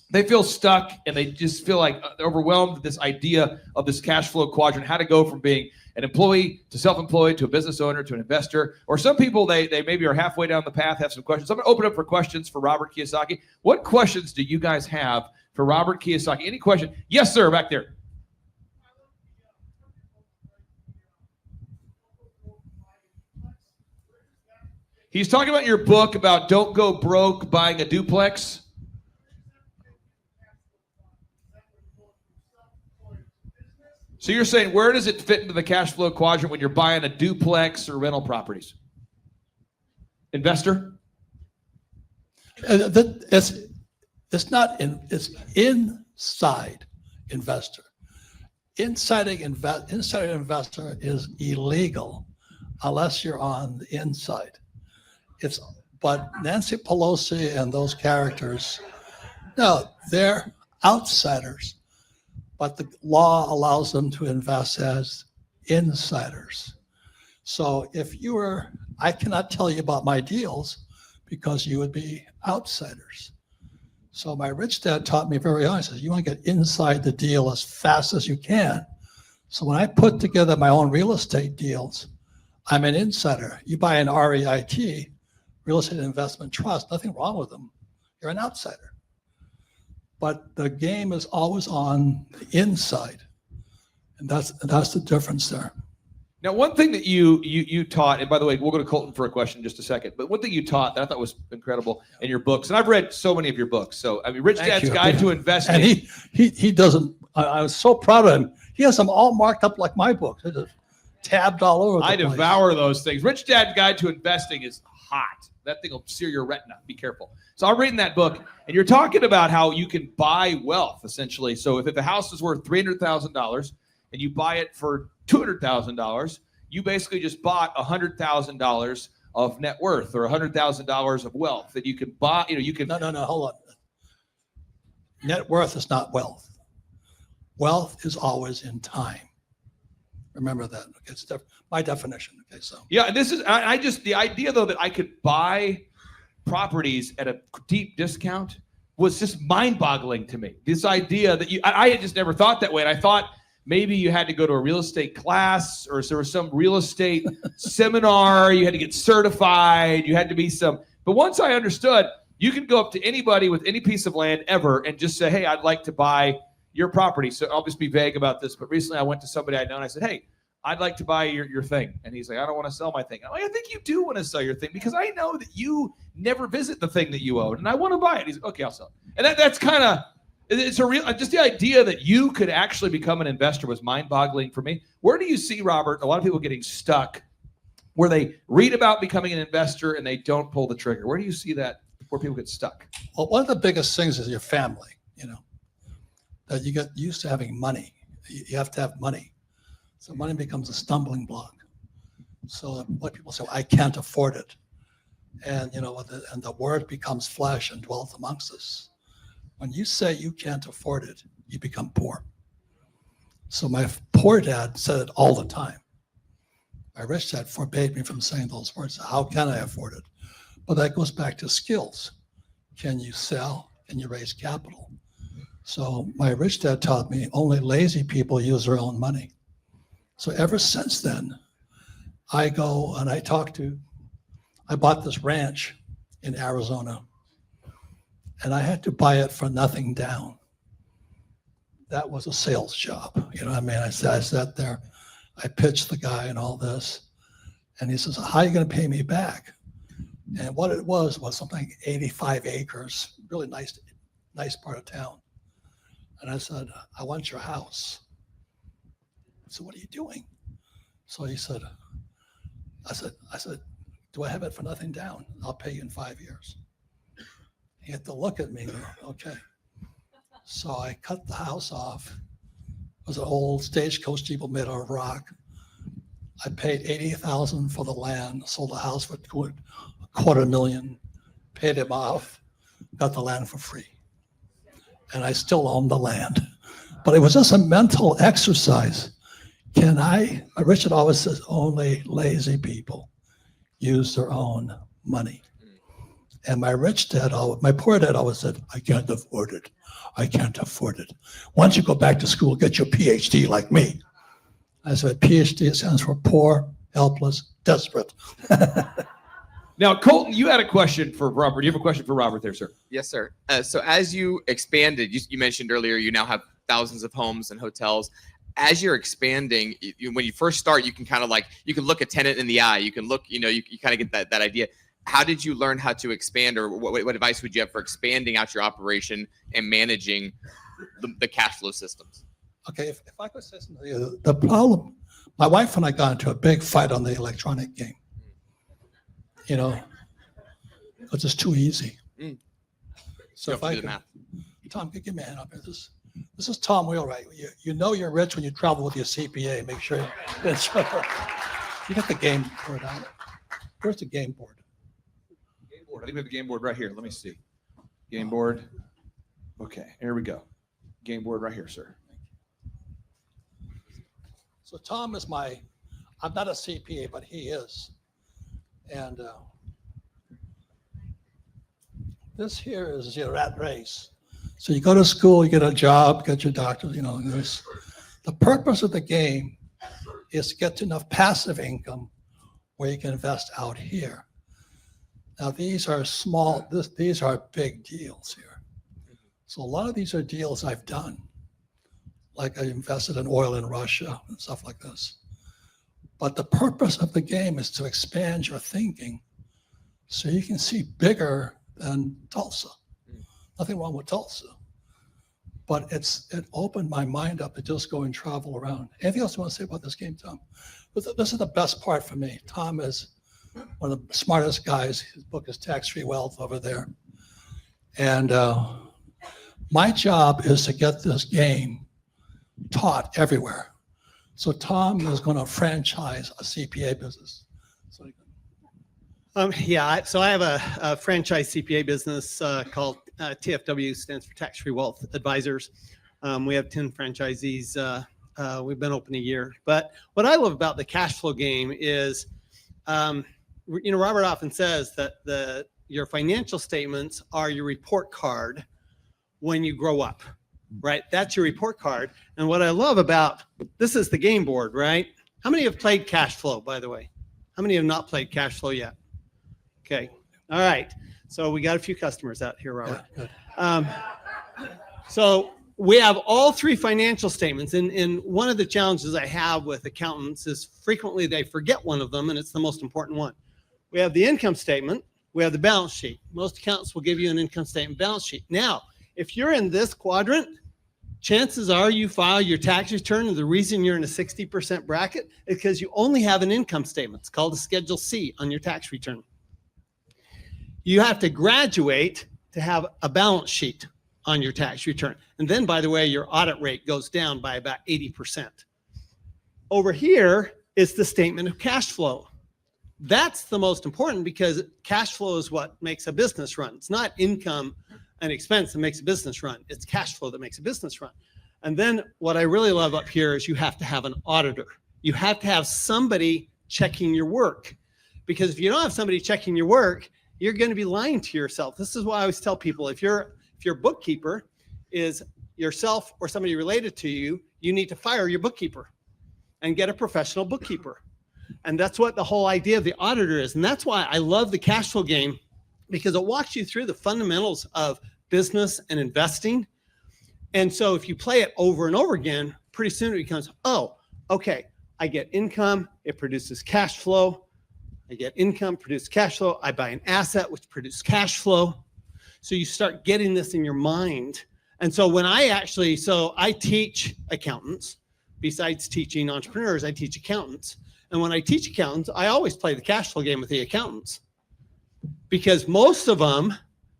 they feel stuck and they just feel like they're overwhelmed with this idea of this cash flow quadrant, how to go from being an employee to self-employed to a business owner to an investor. Or some people, they maybe are halfway down the path, have some questions. So I'm going to open up for questions for Robert Kiyosaki. What questions do you guys have for Robert Kiyosaki? Any question? Yes, sir, back there. He's talking about your book about don't go broke buying a duplex. So you're saying, where does it fit into the cash flow quadrant when you're buying a duplex or rental properties? Investor? It's not in. It's inside investor. Inside investor is illegal unless you're on the inside. But Nancy Pelosi and those characters, no, they're outsiders. But the law allows them to invest as insiders. So if you were, I cannot tell you about my deals because you would be outsiders. So my rich dad taught me very early, he says, you want to get inside the deal as fast as you can. So when I put together my own real estate deals, I'm an insider. You buy an REIT, real estate investment trust, nothing wrong with them. You're an outsider. But the game is always on the inside. And that's the difference there. Now, one thing that you taught, and by the way, we'll go to Colton for a question in just a second, but one thing you taught that I thought was incredible in your books, and I've read so many of your books. So, I mean, Rich Dad's Guide to Investing. And he doesn't, I was so proud of him. He has them all marked up like my books. They're just tabbed all over the place. I devour those things. Rich Dad's Guide to Investing is hot. That thing will sear your retina. Be careful. So I'm reading that book, and you're talking about how you can buy wealth, essentially. So if the house is worth $300,000 and you buy it for $200,000, you basically just bought $100,000 of net worth or $100,000 of wealth that you can buy. You can. No, hold on. Net worth is not wealth. Wealth is always in time. Remember that. Okay, it's my definition. Okay, so yeah, this is I just the idea though that I could buy properties at a deep discount was just mind-boggling to me. This idea that I had just never thought that way, and I thought maybe you had to go to a real estate class or there was some real estate seminar. You had to get certified. You had to be But once I understood, you can go up to anybody with any piece of land ever and just say, hey, I'd like to buy your property. So I'll just be vague about this. But recently I went to somebody I know and I said, hey, I'd like to buy your thing. And he's like, I don't want to sell my thing. I'm like, I think you do want to sell your thing because I know that you never visit the thing that you own and I want to buy it. He's like, okay, I'll sell it. And that's kind of, it's a real, just the idea that you could actually become an investor was mind-boggling for me. Where do you see, Robert, a lot of people getting stuck where they read about becoming an investor and they don't pull the trigger? Where do you see that, where people get stuck? Well, one of the biggest things is your family, that you get used to having money. You have to have money. So money becomes a stumbling block. So what people say, I can't afford it. And, and the word becomes flesh and dwells amongst us. When you say you can't afford it, you become poor. So my poor dad said it all the time. My rich dad forbade me from saying those words. How can I afford it? But that goes back to skills. Can you sell? Can you raise capital? So my rich dad taught me only lazy people use their own money. So ever since then, I go and I bought this ranch in Arizona. And I had to buy it for nothing down. That was a sales job. I sat there, I pitched the guy and all this. And he says, how are you going to pay me back? And what it was something like 85 acres, really nice part of town. And I said, I want your house. I said, what are you doing? So he said, I said, do I have it for nothing down? I'll pay you in 5 years. He had to look at me, okay. So I cut the house off. It was an old stagecoach steeple made out of rock. I paid $80,000 for the land, sold the house for $250,000, paid him off, got the land for free. And I still own the land. But it was just a mental exercise. Richard always says, only lazy people use their own money. And my poor dad always said, I can't afford it. I can't afford it. Why don't you go back to school, get your PhD like me? I said, PhD stands for poor, helpless, desperate. Now, Colton, you had a question for Robert. You have a question for Robert there, sir. Yes, sir. So as you expanded, you mentioned earlier, you now have thousands of homes and hotels. As you're expanding, when you first start, you can kind of you can look a tenant in the eye. You can look, you kind of get that idea. How did you learn how to expand, or what advice would you have for expanding out your operation and managing the cash flow systems? Okay, if I could say something to you, the problem, my wife and I got into a big fight on the electronic game. It's just too easy. So if I could, Tom, give me a hand up here. This is Tom Wheelwright. You know you're rich when you travel with your CPA. Make sure you get the game board out. Where's the game board? Game board. I think we have the game board right here. Let me see. Game board. Okay, here we go. Game board right here, sir. So Tom is I'm not a CPA, but he is. And this here is your rat race. So you go to school, you get a job, get your doctorate, the purpose of the game is to get to enough passive income where you can invest out here. Now these are these are big deals here. So a lot of these are deals I've done. Like I invested in oil in Russia and stuff like this. But the purpose of the game is to expand your thinking so you can see bigger than Tulsa. Nothing wrong with Tulsa. But it opened my mind up to just go and travel around. Anything else you want to say about this game, Tom? This is the best part for me. Tom is one of the smartest guys. His book is Tax-Free Wealth over there. And my job is to get this game taught everywhere. So Tom is going to franchise a CPA business. So I have a franchise CPA business called TFW, stands for Tax-Free Wealth Advisors. We have 10 franchisees. We've been open a year. But what I love about the cash flow game is, Robert often says that your financial statements are your report card when you grow up, right? That's your report card. And what I love about this is the game board, right? How many have played cash flow, by the way? How many have not played cash flow yet? Okay. All right. So we got a few customers out here, Robert. Yeah, so we have all three financial statements. And one of the challenges I have with accountants is frequently they forget one of them, and it's the most important one. We have the income statement. We have the balance sheet. Most accountants will give you an income statement, balance sheet. Now, if you're in this quadrant, chances are you file your tax return, and the reason you're in a 60% bracket is because you only have an income statement. It's called a Schedule C on your tax return. You have to graduate to have a balance sheet on your tax return. And then, by the way, your audit rate goes down by about 80%. Over here is the statement of cash flow. That's the most important because cash flow is what makes a business run. It's not income and expense that makes a business run. It's cash flow that makes a business run. And then what I really love up here is you have to have an auditor. You have to have somebody checking your work. Because if you don't have somebody checking your work, you're going to be lying to yourself. This is why I always tell people, if your bookkeeper is yourself or somebody related to you, you need to fire your bookkeeper and get a professional bookkeeper. And that's what the whole idea of the auditor is. And that's why I love the cash flow game, because it walks you through the fundamentals of business and investing. And so if you play it over and over again, pretty soon it becomes, oh, okay, I get income, it produces cash flow. I get income, produce cash flow. I buy an asset, which produces cash flow. So you start getting this in your mind. And so when I teach accountants. Besides teaching entrepreneurs, I teach accountants. And when I teach accountants, I always play the cash flow game with the accountants, because most of them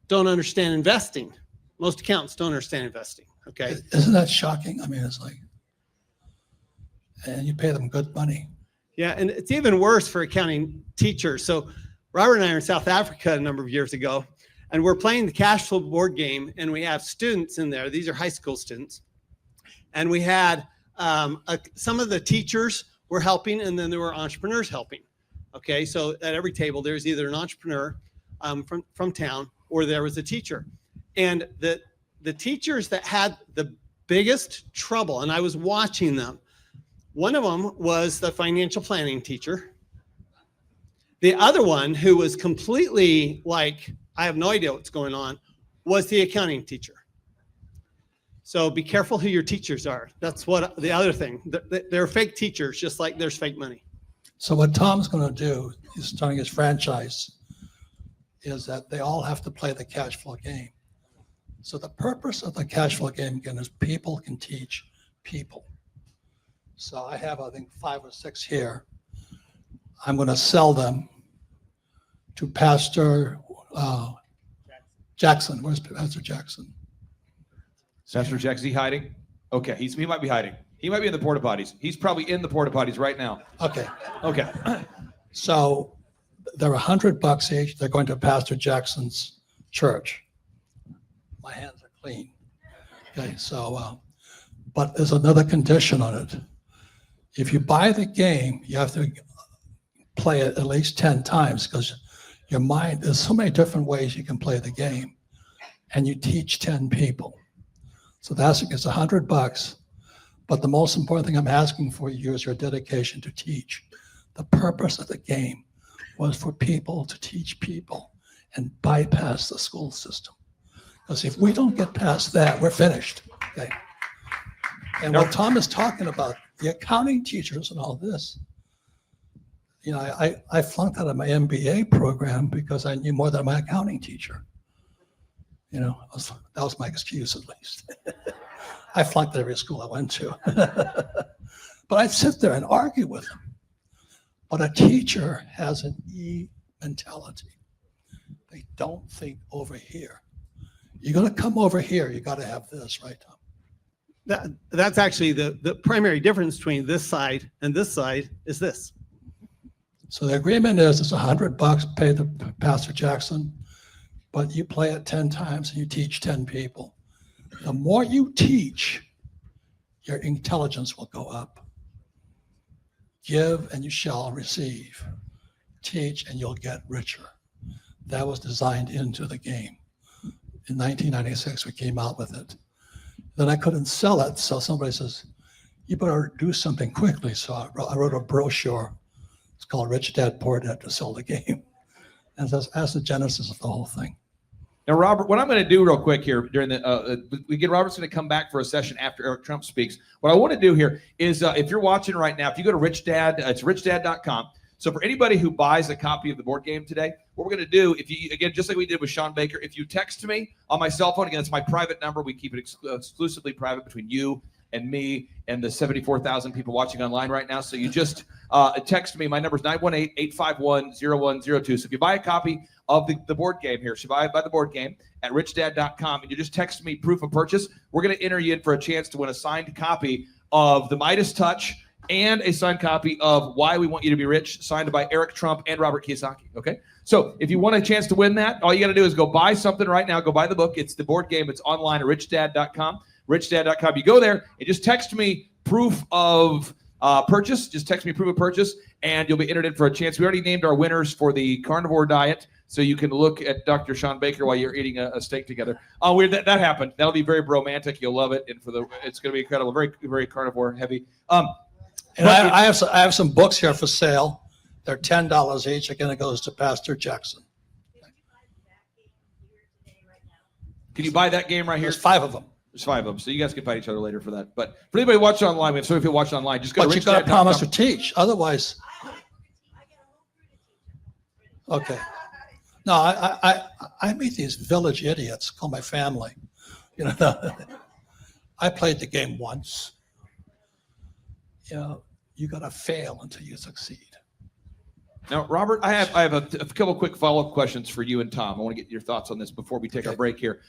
don't understand investing. Most accountants don't understand investing. Okay. Isn't that shocking? I mean, it's like, and you pay them good money. Yeah, and it's even worse for accounting teachers. So Robert and I are in South Africa a number of years ago, and we're playing the cash flow board game, and we have students in there. These are high school students. And we had some of the teachers were helping, and then there were entrepreneurs helping. Okay, so at every table, there's either an entrepreneur from town, or there was a teacher. And the teachers that had the biggest trouble, and I was watching them, one of them was the financial planning teacher. The other one, who was completely like, I have no idea what's going on, was the accounting teacher. So be careful who your teachers are. That's what the other thing. They're fake teachers, just like there's fake money. So what Tom's going to do, he's starting his franchise, is that they all have to play the cash flow game. So the purpose of the cash flow game, again, is people can teach people. So I have, I think, 5 or 6 here. I'm going to sell them to Pastor Jackson. Where's Pastor Jackson? Pastor Jackson, is he hiding? Okay, he might be hiding. He might be in the porta potties. He's probably in the porta potties right now. Okay. Okay. So they're $100 each. They're going to Pastor Jackson's church. My hands are clean. Okay, so, but there's another condition on it. If you buy the game, you have to play it at least 10 times, because your mind, there's so many different ways you can play the game, and you teach 10 people. So it's $100. But the most important thing I'm asking for you is your dedication to teach. The purpose of the game was for people to teach people and bypass the school system. Because if we don't get past that, we're finished. Okay. And what Tom is talking about, the accounting teachers and all this, you know, I flunked out of my MBA program because I knew more than my accounting teacher. You know, that was my excuse, at least. I flunked at every school I went to. But I'd sit there and argue with them. But a teacher has an E mentality. They don't think over here. You're going to come over here, you got to have this, right, Tom? That's actually the primary difference between this side and this side is this. So the agreement is it's $100, pay the Pastor Jackson, but you play it 10 times and you teach 10 people. The more you teach, your intelligence will go up. Give and you shall receive. Teach and you'll get richer. That was designed into the game. In 1996, we came out with it. Then I couldn't sell it, so somebody says, you better do something quickly. So I wrote a brochure. It's called Rich Dad, Poor Dad, to sell the game. And that's the genesis of the whole thing. Now, Robert, what I'm going to do real quick here during Robert's going to come back for a session after Eric Trump speaks. What I want to do here is, if you're watching right now, if you go to Rich Dad, it's richdad.com. So for anybody who buys a copy of the board game today, what we're going to do, if you, again, just like we did with Sean Baker, if you text me on my cell phone, again, it's my private number. We keep it exclusively private between you and me and the 74,000 people watching online right now. So you just text me. My number is 918-851-0102. So if you buy a copy of the board game here, so you buy the board game at richdad.com, and you just text me proof of purchase, we're going to enter you in for a chance to win a signed copy of The Midas Touch and a signed copy of Why We Want You to Be Rich, signed by Eric Trump and Robert Kiyosaki. Okay? So if you want a chance to win that, all you got to do is go buy something right now. Go buy the book. It's the board game. It's online at richdad.com. richdad.com. You go there and just text me proof of purchase. Just text me proof of purchase, and you'll be entered in for a chance. We already named our winners for the carnivore diet, so you can look at Dr. Sean Baker while you're eating a steak together. Oh, weird, that happened. That'll be very romantic. You'll love it, and it's going to be incredible. Very, very carnivore heavy. And I have some books here for sale. They're $10 each. Again, it goes to Pastor Jackson. Can you buy that game right here? There's 5 of them. There's 5 of them, so you guys can fight each other later for that. But for anybody watching online, we have so many people watching online. Just go to But you got to richdad.com. promise to teach. Otherwise, okay. No, I meet these village idiots, call my family. You know, I played the game once. You know, you got to fail until you succeed. Now, Robert, I have a couple quick follow-up questions for you and Tom. I want to get your thoughts on this before we take our break here.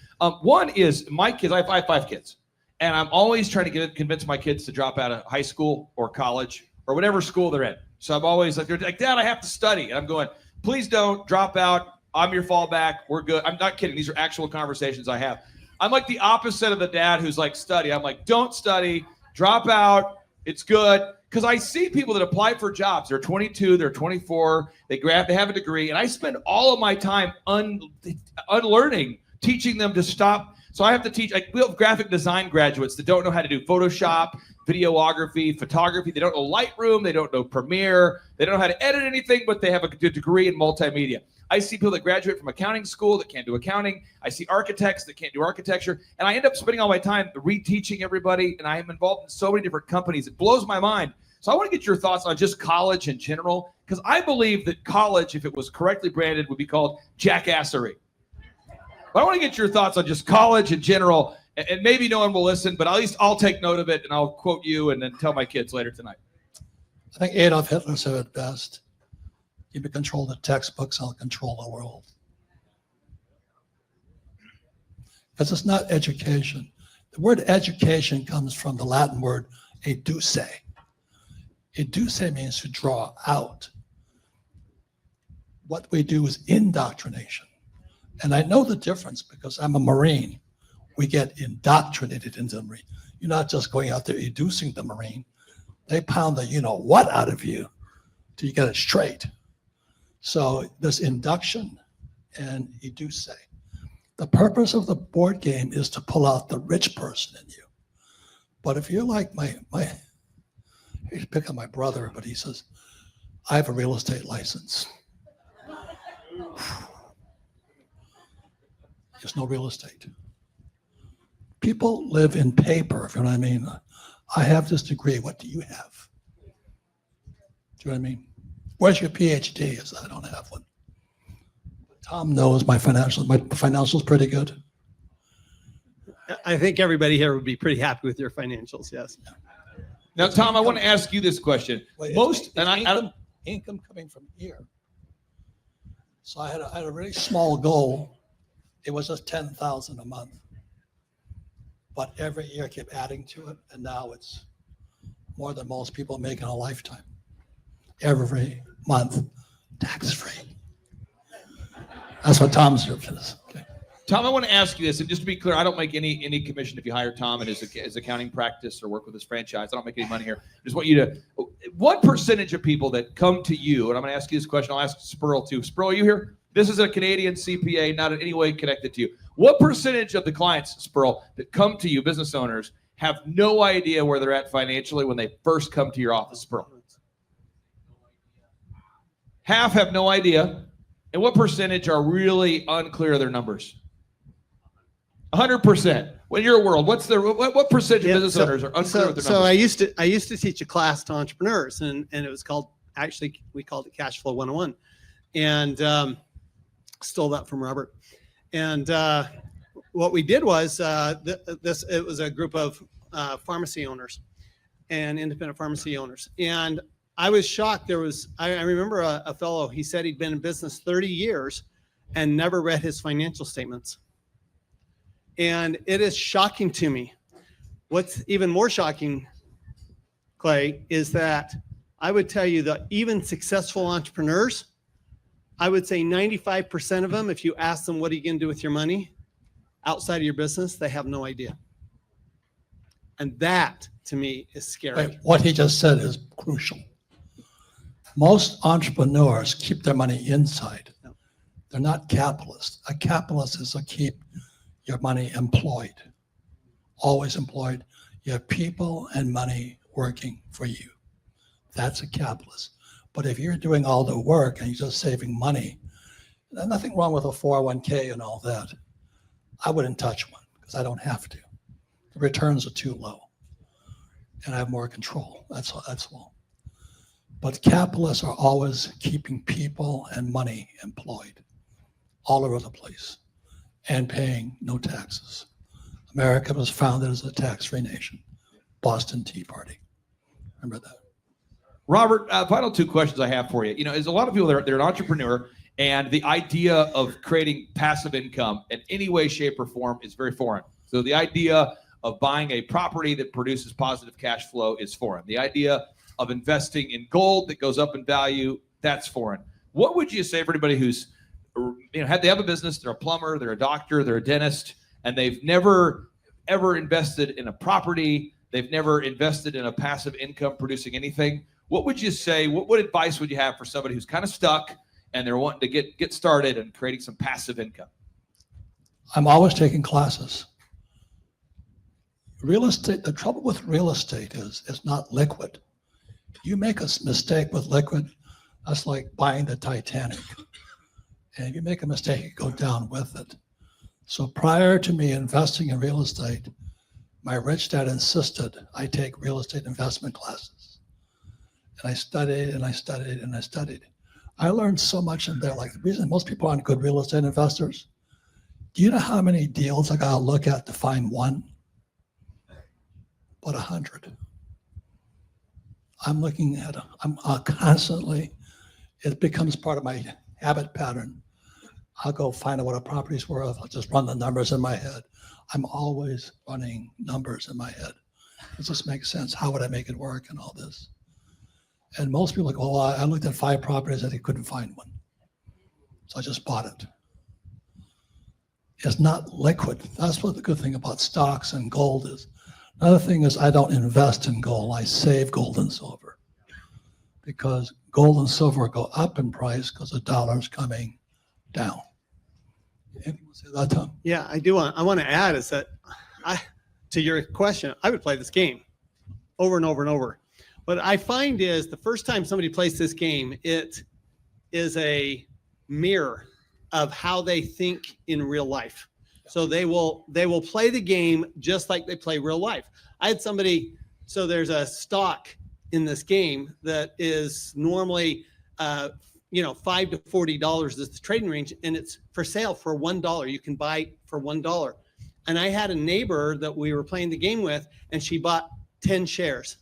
One is my kids. I have 5 kids, and I'm always trying to convince my kids to drop out of high school or college or whatever school they're in. So I'm always like, they're like, Dad, I have to study. And I'm going, please don't drop out. I'm your fallback. We're good. I'm not kidding. These are actual conversations I have. I'm like the opposite of the dad who's like, study. I'm like, don't study, drop out. It's good. Because I see people that apply for jobs. They're 22, they're 24, they have a degree. And I spend all of my time unlearning, teaching them to stop. So I have to teach, like, we have graphic design graduates that don't know how to do Photoshop, videography, photography. They don't know Lightroom. They don't know Premiere. They don't know how to edit anything, but they have a degree in multimedia. I see people that graduate from accounting school that can't do accounting. I see architects that can't do architecture. And I end up spending all my time reteaching everybody. And I am involved in so many different companies. It blows my mind. So I want to get your thoughts on just college in general, because I believe that college, if it was correctly branded, would be called jackassery. But I want to get your thoughts on just college in general. And maybe no one will listen, but at least I'll take note of it and I'll quote you and then tell my kids later tonight. I think Adolf Hitler said it best. You can control the textbooks, I'll control the world. Because it's not education. The word education comes from the Latin word educe. Educe means to draw out. What we do is indoctrination. And I know the difference because I'm a Marine. We get indoctrinated into the Marine. You're not just going out there educing the Marine. They pound the you-know-what out of you till you get it straight. So there's induction and educe. The purpose of the board game is to pull out the rich person in you. But if you're like I pick on my brother, but he says, I have a real estate license. There's no real estate. People live in paper, if you know what I mean. I have this degree. What do you have? Do you know what I mean? Where's your PhD? Is I don't have one. Tom knows my financials. My financials pretty good. I think everybody here would be pretty happy with your financials. Yes. Now, Tom, I want to ask you this question. Income coming from here. So I had a really small goal. It was just $10,000 a month. But every year I kept adding to it, and now it's more than most people make in a lifetime. Every month, tax-free. That's what Tom's service is. Okay. Tom, I want to ask you this, and just to be clear, I don't make any commission if you hire Tom in his accounting practice or work with his franchise. I don't make any money here. I just want you to, what percentage of people that come to you, and I'm going to ask you this question, I'll ask Spurl too. Spurl, are you here? This is a Canadian CPA, not in any way connected to you. What percentage of the clients, Spurl, that come to you, business owners, have no idea where they're at financially when they first come to your office, Spurl? Half have no idea. And what percentage are really unclear of their numbers? 100%. When you're a world, what percentage of business owners are unclear with their numbers? So I used to teach a class to entrepreneurs, and it was called, actually we called it Cash Flow 101, and stole that from Robert. And what we did was it was a group of pharmacy owners and independent pharmacy owners, and I was shocked. I remember a fellow, he said he'd been in business 30 years and never read his financial statements. And it is shocking to me. What's even more shocking, Clay, is that I would tell you that even successful entrepreneurs, I would say 95% of them, if you ask them, what are you going to do with your money outside of your business, they have no idea. And that, to me, is scary. Right. What he just said is crucial. Most entrepreneurs keep their money inside. They're not capitalists. A capitalist is to keep your money employed, always employed. You have people and money working for you. That's a capitalist. But if you're doing all the work and you're just saving money, there's nothing wrong with a 401k and all that. I wouldn't touch one because I don't have to. The returns are too low and I have more control. That's all. But capitalists are always keeping people and money employed all over the place and paying no taxes. America was founded as a tax-free nation. Boston Tea Party. Remember that. Robert, final two questions I have for you. There's a lot of people that they're an entrepreneur, and the idea of creating passive income in any way, shape, or form is very foreign. So the idea of buying a property that produces positive cash flow is foreign. The idea of investing in gold that goes up in value, that's foreign. What would you say for anybody who's, they have a business, they're a plumber, they're a doctor, they're a dentist, and they've never ever invested in a property, they've never invested in a passive income producing anything? What would you say, what advice would you have for somebody who's kind of stuck and they're wanting to get started and creating some passive income? I'm always taking classes. Real estate, the trouble with real estate is it's not liquid. You make a mistake with liquid, that's like buying the Titanic. And if you make a mistake, you go down with it. So prior to me investing in real estate, my rich dad insisted I take real estate investment classes. And I studied and I studied and I studied. I learned so much in there. Like the reason most people aren't good real estate investors, do you know how many deals I got to look at to find one? About 100. I'm looking at, I'm constantly, it becomes part of my habit pattern. I'll go find out what a property's worth. I'll just run the numbers in my head. I'm always running numbers in my head. It just makes sense. How would I make it work and all this? And most people are like, oh, I looked at 5 properties and I couldn't find one. So I just bought it. It's not liquid. That's what the good thing about stocks and gold is. Another thing is I don't invest in gold. I save gold and silver because gold and silver go up in price because the dollar's coming down. Anyone say that, Tom? Yeah, I do. I want to add is that to your question, I would play this game over and over and over. What I find is the first time somebody plays this game, it is a mirror of how they think in real life. So they will play the game just like they play real life. I had somebody, so there's a stock in this game that is normally $5 to $40 is the trading range, and it's for sale for $1. You can buy for $1. And I had a neighbor that we were playing the game with, and she bought 10 shares.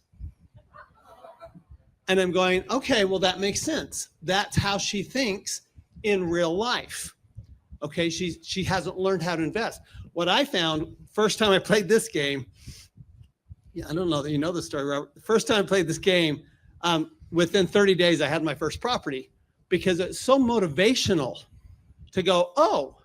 And I'm going, okay, well, that makes sense. That's how she thinks in real life. Okay, she hasn't learned how to invest. What I found, first time I played this game, I don't know that you know the story, Robert. The first time I played this game, within 30 days, I had my first property because it's so motivational to go, oh,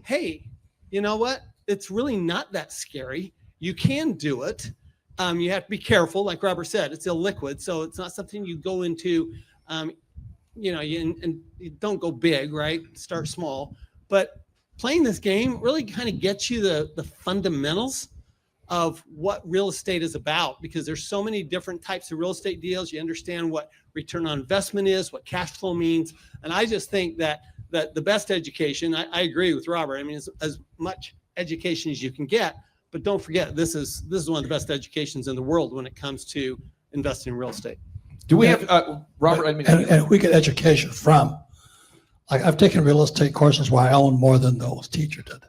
hey, you know what? It's really not that scary. You can do it. You have to be careful. Like Robert said, it's illiquid. So it's not something you go into, and you don't go big, right? Start small. But playing this game really kind of gets you the fundamentals of what real estate is about, because there's so many different types of real estate deals. You understand what return on investment is, what cash flow means. And I just think that the best education, I agree with Robert. I mean, it's as much education as you can get, but don't forget, this is one of the best educations in the world when it comes to investing in real estate. Do we have, Robert? And we get education from, like I've taken real estate courses where I own more than those teacher did.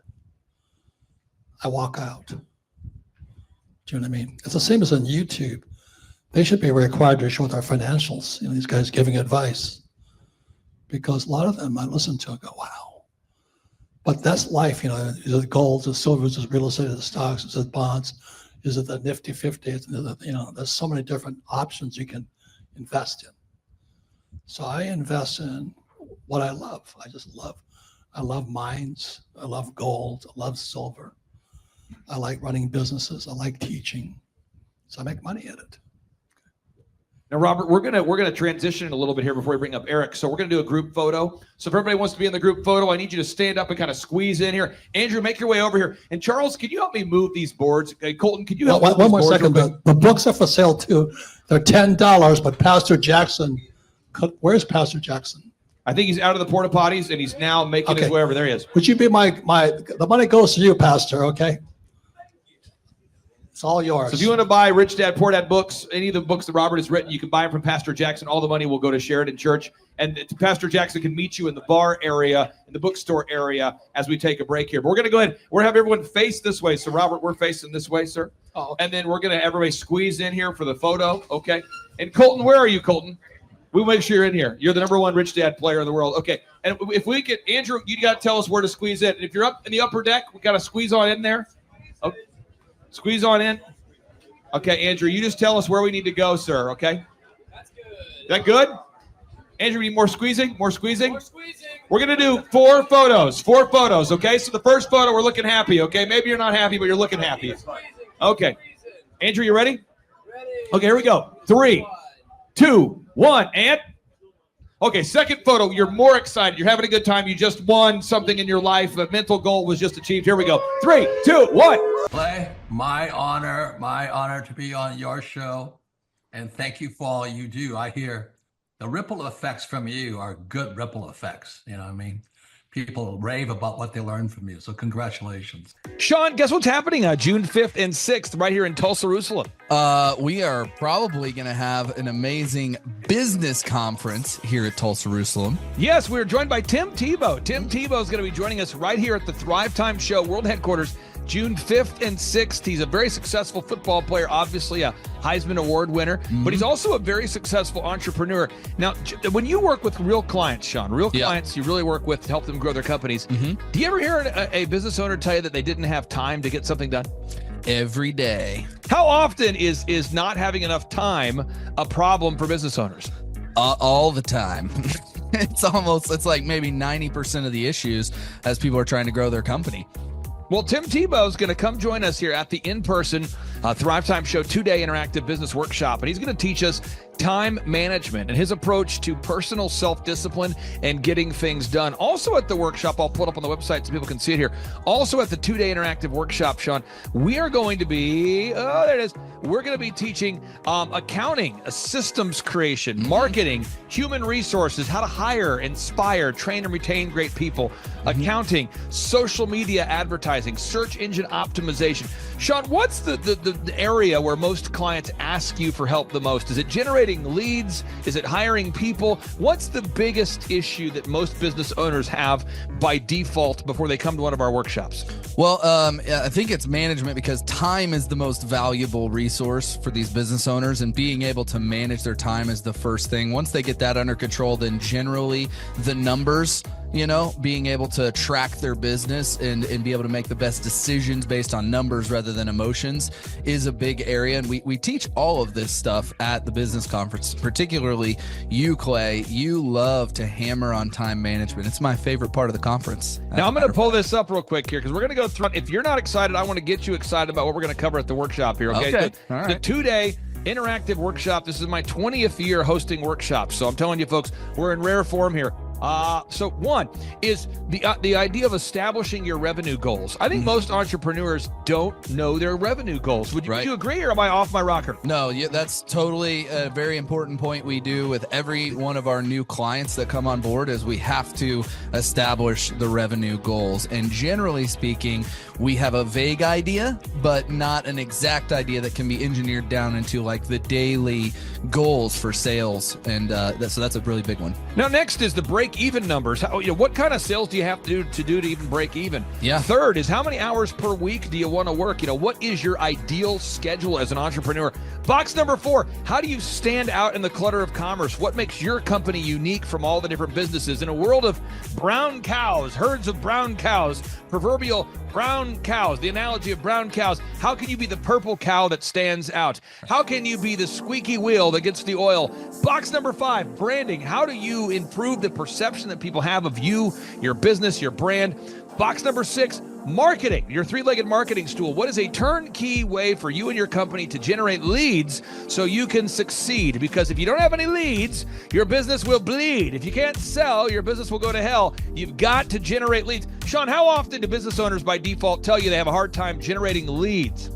I walk out. Do you know what I mean? It's the same as on YouTube. They should be required to show their financials. These guys giving advice, because a lot of them I listen to and go, wow. But that's life, Is it gold, is it silver, is it real estate, is it stocks, is it bonds, is it the Nifty 50? There's so many different options you can invest in. So I invest in what I love. I love mines. I love gold. I love silver. I like running businesses. I like teaching. So I make money at it. Now, Robert, we're gonna transition a little bit here before we bring up Eric. So we're gonna do a group photo. So if everybody wants to be in the group photo, I need you to stand up and kind of squeeze in here. Andrew, make your way over here. And Charles, can you help me move these boards? Okay, Colton, can you help me? One more second. The books are for sale too. They're $10, but Pastor Jackson, where's Pastor Jackson? I think he's out of the porta potties and he's now making his way over. There he is. Would you be the money goes to you, Pastor, okay? It's all yours. So if you want to buy Rich Dad, Poor Dad books, any of the books that Robert has written, you can buy them from Pastor Jackson. All the money will go to Sheridan Church. And Pastor Jackson can meet you in the bar area, in the bookstore area, as we take a break here. But we're going to go ahead. We're going to have everyone face this way. So, Robert, we're facing this way, sir. Oh, okay. And then we're going to everybody squeeze in here for the photo, okay? And Colton, where are you, Colton? We'll make sure you're in here. You're the #1 Rich Dad player in the world. Okay. And if we could, Andrew, you got to tell us where to squeeze in. And if you're up in the upper deck, we got to squeeze on in there. Okay. Squeeze on in. Okay, Andrew, you just tell us where we need to go, sir, okay? That good? Andrew, you need more squeezing? More squeezing? We're going to do 4 photos. 4 photos, okay? So the first photo, we're looking happy, okay? Maybe you're not happy, but you're looking happy. Okay. Andrew, you ready? Okay, here we go. 3, 2, 1, and... Okay, second photo, you're more excited. You're having a good time. You just won something in your life. A mental goal was just achieved. Here we go. 3, 2, 1. Clay, my honor to be on your show. And thank you for all you do. I hear the ripple effects from you are good ripple effects. You know what I mean? People rave about what they learned from you. So congratulations. Sean, guess what's happening June 5th and 6th right here in Tulsa, Jerusalem? We are probably going to have an amazing business conference here at Tulsa, Jerusalem. Yes, we're joined by Tim Tebow. Tim Tebow is going to be joining us right here at the Thrivetime Show World Headquarters, June 5th and 6th. He's a very successful football player, obviously a Heisman Award winner, but he's also a very successful entrepreneur. Now, when you work with real clients, Sean, real clients you really work with to help them grow their companies, do you ever hear a business owner tell you that they didn't have time to get something done? Every day. How often is not having enough time a problem for business owners? All the time. It's like maybe 90% of the issues as people are trying to grow their company. Well, Tim Tebow is going to come join us here at the in-person Thrivetime Show 2-day interactive business workshop, and he's going to teach us time management and his approach to personal self-discipline and getting things done. Also at the workshop, I'll put it up on the website so people can see it here. Also at the 2-day interactive workshop, Sean, we are going to be, there it is. We're going to be teaching accounting, systems creation, marketing, human resources, how to hire, inspire, train, and retain great people, accounting, social media advertising, search engine optimization. Sean, what's the area where most clients ask you for help the most? Is it generating leads? Is it hiring people? What's the biggest issue that most business owners have by default before they come to one of our workshops? Well, I think it's management, because time is the most valuable resource for these business owners, and being able to manage their time is the first thing. Once they get that under control, then generally the numbers, being able to track their business and be able to make the best decisions based on numbers rather than emotions is a big area. And we teach all of this stuff at the business conference, particularly you, Clay. You love to hammer on time management. It's my favorite part of the conference. Now, I'm going to pull this up real quick here because we're going to go through. If you're not excited, I want to get you excited about what we're going to cover at the workshop here. Okay. All right. The 2-day interactive workshop. This is my 20th year hosting workshops. So I'm telling you, folks, we're in rare form here. So one is the idea of establishing your revenue goals. I think most entrepreneurs don't know their revenue goals. Would you agree, or am I off my rocker? No, that's totally a very important point we do with every one of our new clients that come on board, is we have to establish the revenue goals. And generally speaking, we have a vague idea, but not an exact idea that can be engineered down into like the daily goals for sales. And so that's a really big one. Now, next is the break-even numbers. What kind of sales do you have to do to even break even? Yeah. Third is, how many hours per week do you want to work? What is your ideal schedule as an entrepreneur? Box number 4, how do you stand out in the clutter of commerce? What makes your company unique from all the different businesses? In a world of brown cows, herds of brown cows, proverbial brown cows, the analogy of brown cows, how can you be the purple cow that stands out? How can you be the squeaky wheel that gets the oil? Box number 5, branding. How do you improve the perception that people have of you, your business, your brand? Box number 6, marketing, your 3-legged marketing stool. What is a turnkey way for you and your company to generate leads so you can succeed? Because if you don't have any leads, your business will bleed. If you can't sell, your business will go to hell. You've got to generate leads. Sean, how often do business owners by default tell you they have a hard time generating leads?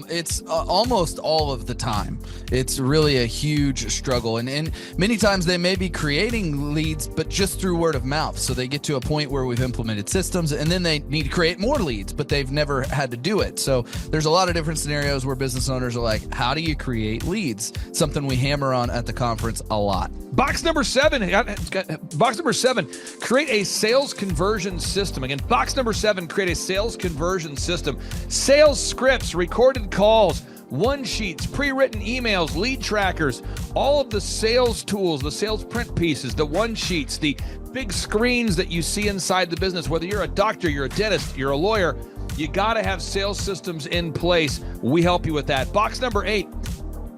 It's almost all of the time. It's really a huge struggle. And many times they may be creating leads, but just through word of mouth. So they get to a point where we've implemented systems, and then they need to create more leads, but they've never had to do it. So there's a lot of different scenarios where business owners are like, how do you create leads? Something we hammer on at the conference a lot. Box number 7, create a sales conversion system. Again, box number 7, create a sales conversion system. Sales scripts, recorded calls, one-sheets, pre-written emails, lead trackers, all of the sales tools, the sales print pieces, the one-sheets, the big screens that you see inside the business. Whether you're a doctor, you're a dentist, you're a lawyer, you got to have sales systems in place. We help you with that. Box number 8,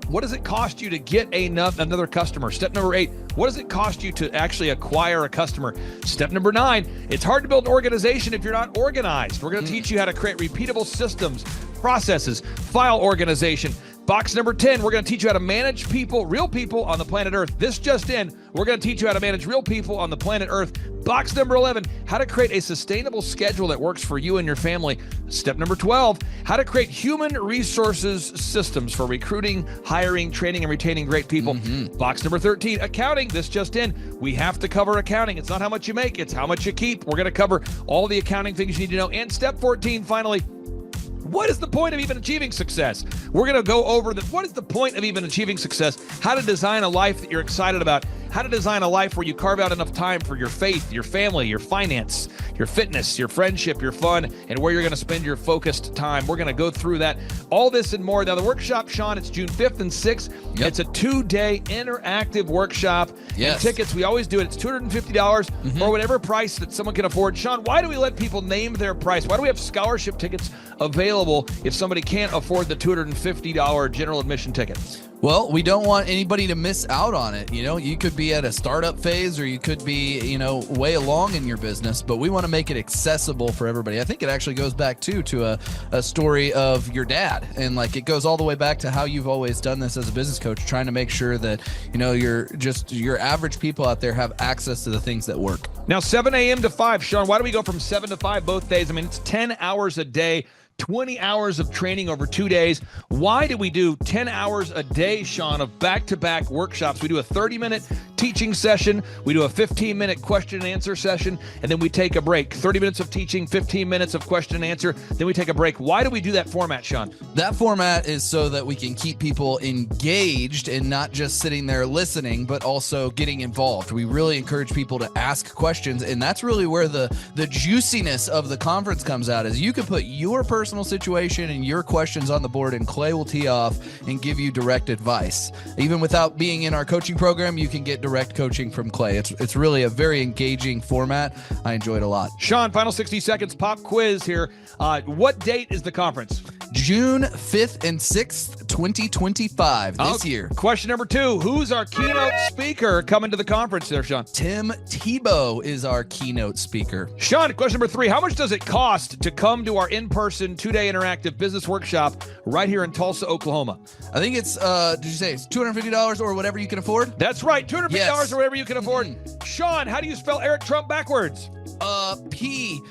what does it cost you to get another customer? Step number 8, what does it cost you to actually acquire a customer? Step number 9, it's hard to build an organization if you're not organized. We're going to teach you how to create repeatable systems, processes, file organization. Box number 10, we're going to teach you how to manage people, real people on the planet Earth. This just in, we're going to teach you how to manage real people on the planet Earth. Box number 11, how to create a sustainable schedule that works for you and your family. Step number 12, how to create human resources systems for recruiting, hiring, training, and retaining great people. Box number 13, accounting. This just in, we have to cover accounting. It's not how much you make, it's how much you keep. We're going to cover all the accounting things you need to know. And step 14, finally, what is the point of even achieving success? We're going to go over what is the point of even achieving success, how to design a life that you're excited about, how to design a life where you carve out enough time for your faith, your family, your finance, your fitness, your friendship, your fun, and where you're going to spend your focused time. We're going to go through that, all this and more. Now, the workshop, Sean, it's June 5th and 6th. Yep. It's a 2-day interactive workshop. Yes. And tickets, we always do it. It's $250 or whatever price that someone can afford. Sean, why do we let people name their price? Why do we have scholarship tickets available if somebody can't afford the $250 general admission ticket? Well, we don't want anybody to miss out on it. You know, you could be at a startup phase or you could be, you know, way along in your business, but we want to make it accessible for everybody. I think it actually goes back to a story of your dad, and like it goes all the way back to how you've always done this as a business coach, trying to make sure that, you know, your average people out there have access to the things that work. Now, 7 a.m. to 5, Sean, why do we go from 7 to 5 both days? I mean, it's 10 hours a day. 20 hours of training over 2 days. Why do we do 10 hours a day, Sean, of back-to-back workshops? We do a 30-minute teaching session. We do a 15-minute question and answer session, and then we take a break. 30 minutes of teaching, 15 minutes of question and answer, then we take a break. Why do we do that format, Sean? That format is so that we can keep people engaged and not just sitting there listening, but also getting involved. We really encourage people to ask questions, and that's really where the juiciness of the conference comes out, is you can put your personal situation and your questions on the board, and Clay will tee off and give you direct advice. Even without being in our coaching program, you can get direct coaching from Clay. It's really a very engaging format. I enjoy it a lot. Sean, final 60 seconds, pop quiz here. What date is the conference? June 5th and 6th, 2025, this year. Question number 2, who's our keynote speaker coming to the conference there, Sean? Tim Tebow is our keynote speaker. Sean, question number 3, how much does it cost to come to our in-person 2-day interactive business workshop right here in Tulsa, Oklahoma? I think it's, did you say it's $250 or whatever you can afford? That's right, $250 or whatever you can afford. Sean, how do you spell Eric Trump backwards? P-M-U-R-T-C-I-R-E.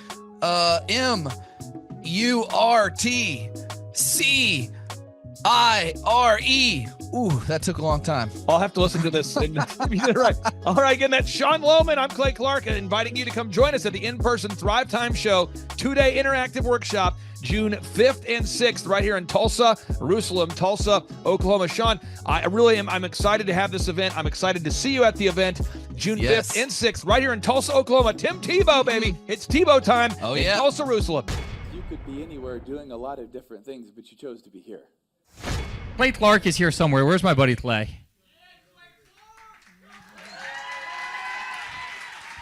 Ooh, that took a long time. I'll have to listen to this. You did it right. All right, again, that's Sean Lohman. I'm Clay Clark, inviting you to come join us at the in-person Thrivetime Show 2-day interactive workshop, June 5th and 6th, right here in Tulsa, Oklahoma. Sean, I'm excited to have this event. I'm excited to see you at the event, June 5th and 6th, right here in Tulsa, Oklahoma. Tim Tebow, baby. It's Tebow time in Tulsa, Jerusalem. You could be anywhere doing a lot of different things, but you chose to be here. Clay Clark is here somewhere. Where's my buddy Clay?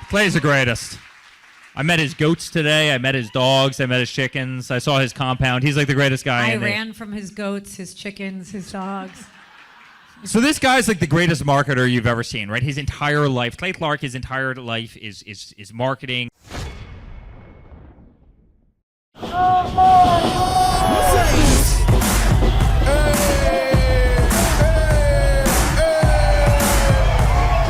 Clay's the greatest. I met his goats today. I met his dogs. I met his chickens. I saw his compound. He's like the greatest guy. I ran from his goats, his chickens, his dogs. So this guy's like the greatest marketer you've ever seen, right? His entire life, Clay Clark, his entire life is marketing.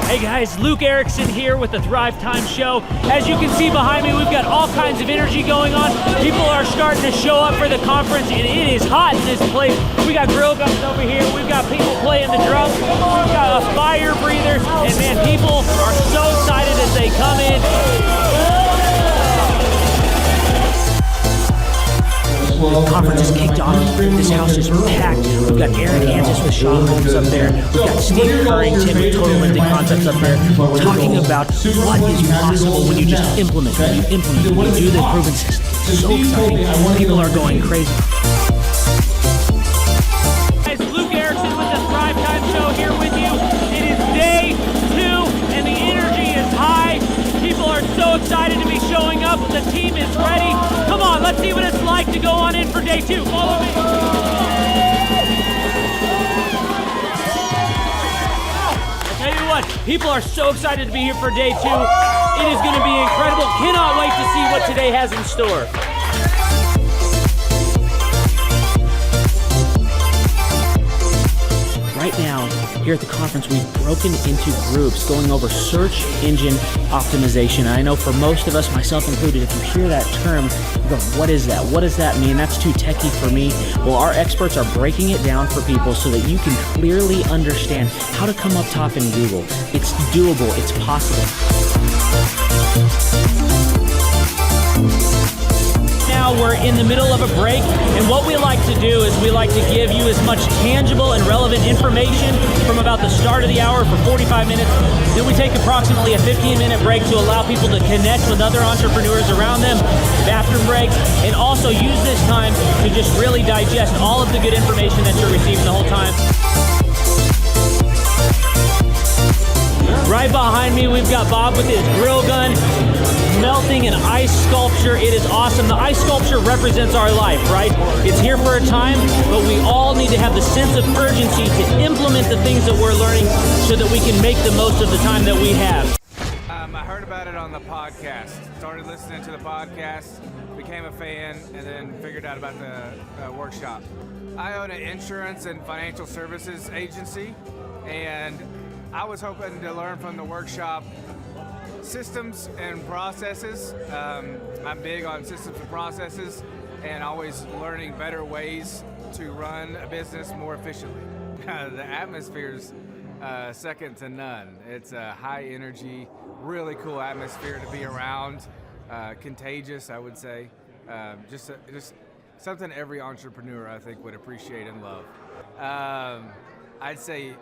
Hey guys, Luke Erickson here with the Thrivetime Show. As you can see behind me, we've got all kinds of energy going on. People are starting to show up for the conference, and it is hot in this place. We got grill guns over here. We've got people playing the drums. We've got a fire breather, and man, people are so excited as they come in. The conference is kicked off. This house is packed. We've got Aaron Hansis with Sean Holmes up there. We've got Steve Currington with Total Lending Concepts up there talking about what is possible when you just implement, when you do the proven system. It's so exciting. People are going crazy. Guys, Luke Erickson with the Thrivetime Show here with you. It is day 2 and the energy is high. People are so excited to be showing up. The team is ready. Come on, let's see what it's like to go on in for day 2. Follow me. People are so excited to be here for day 2. It is going to be incredible. Cannot wait to see what today has in store. Right now, here at the conference, we've broken into groups going over search engine optimization. And I know for most of us, myself included, if you hear that term, you go, what is that? What does that mean? That's too techie for me. Well, our experts are breaking it down for people so that you can clearly understand how to come up top in Google. It's doable. It's possible. Now we're in the middle of a break, and what we like to do is we like to give you as much tangible and relevant information from about the start of the hour for 45 minutes. Then we take approximately a 15-minute break to allow people to connect with other entrepreneurs around them, bathroom breaks, and also use this time to just really digest all of the good information that you're receiving the whole time. Right behind me, we've got Bob with his grill gun, melting an ice sculpture. It is awesome. The ice sculpture represents our life, right? It's here for a time, but we all need to have the sense of urgency to implement the things that we're learning so that we can make the most of the time that we have. I heard about it on the podcast. Started listening to the podcast, became a fan, and then figured out about the workshop. I own an insurance and financial services agency, and I was hoping to learn from the workshop systems and processes. I'm big on systems and processes and always learning better ways to run a business more efficiently. The atmosphere's second to none. It's a high energy, really cool atmosphere to be around. Contagious, I would say. Just something every entrepreneur, I think, would appreciate and love. I'd say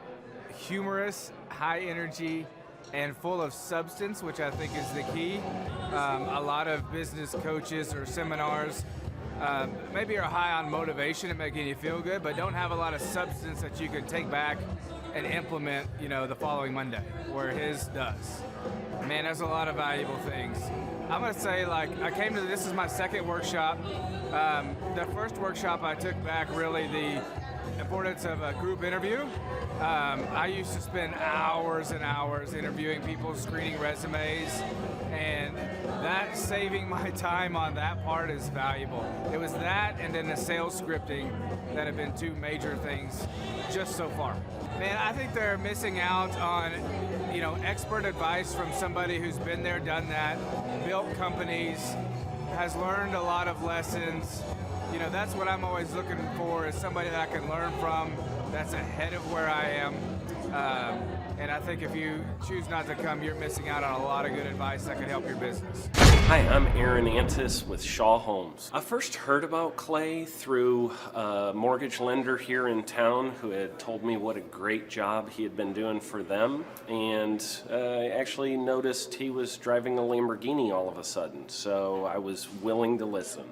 humorous, high energy, and full of substance, which I think is the key. A lot of business coaches or seminars maybe are high on motivation and making you feel good, but don't have a lot of substance that you can take back and implement, the following Monday, where his does. Man, there's a lot of valuable things. I'm gonna say, this is my second workshop. The first workshop I took back really the importance of a group interview. I used to spend hours and hours interviewing people, screening resumes, and that saving my time on that part is valuable. It was that and then the sales scripting that have been two major things just so far. Man, I think they're missing out on, expert advice from somebody who's been there, done that, built companies, has learned a lot of lessons. That's what I'm always looking for, is somebody that I can learn from that's ahead of where I am. And I think if you choose not to come, you're missing out on a lot of good advice that could help your business. Hi, I'm Aaron Antis with Shaw Homes. I first heard about Clay through a mortgage lender here in town who had told me what a great job he had been doing for them, and I actually noticed he was driving a Lamborghini all of a sudden, so I was willing to listen.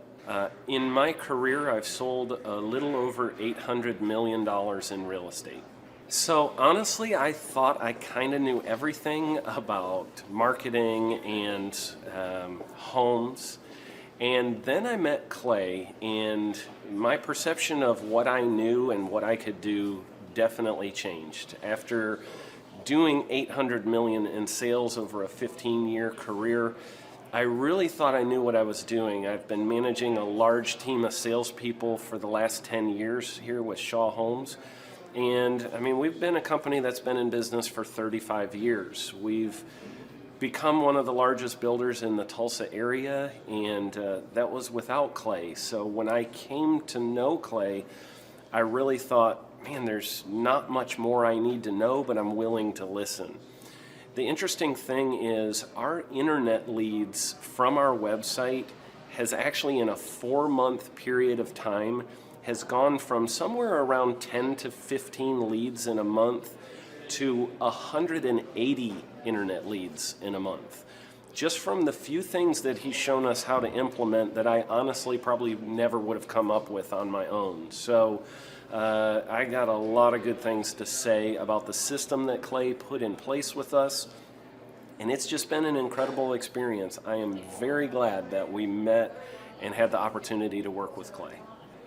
In my career, I've sold a little over $800 million in real estate. So honestly, I thought I kind of knew everything about marketing and homes. And then I met Clay, and my perception of what I knew and what I could do definitely changed. After doing $800 million in sales over a 15-year career, I really thought I knew what I was doing. I've been managing a large team of salespeople for the last 10 years here with Shaw Homes. And we've been a company that's been in business for 35 years. We've become one of the largest builders in the Tulsa area, and that was without Clay. So when I came to know Clay, I really thought, man, there's not much more I need to know, but I'm willing to listen. The interesting thing is our internet leads from our website has actually, in a 4-month period of time, has gone from somewhere around 10 to 15 leads in a month to 180 internet leads in a month. Just from the few things that he's shown us how to implement that I honestly probably never would have come up with on my own. So I got a lot of good things to say about the system that Clay put in place with us, and it's just been an incredible experience. I am very glad that we met and had the opportunity to work with Clay.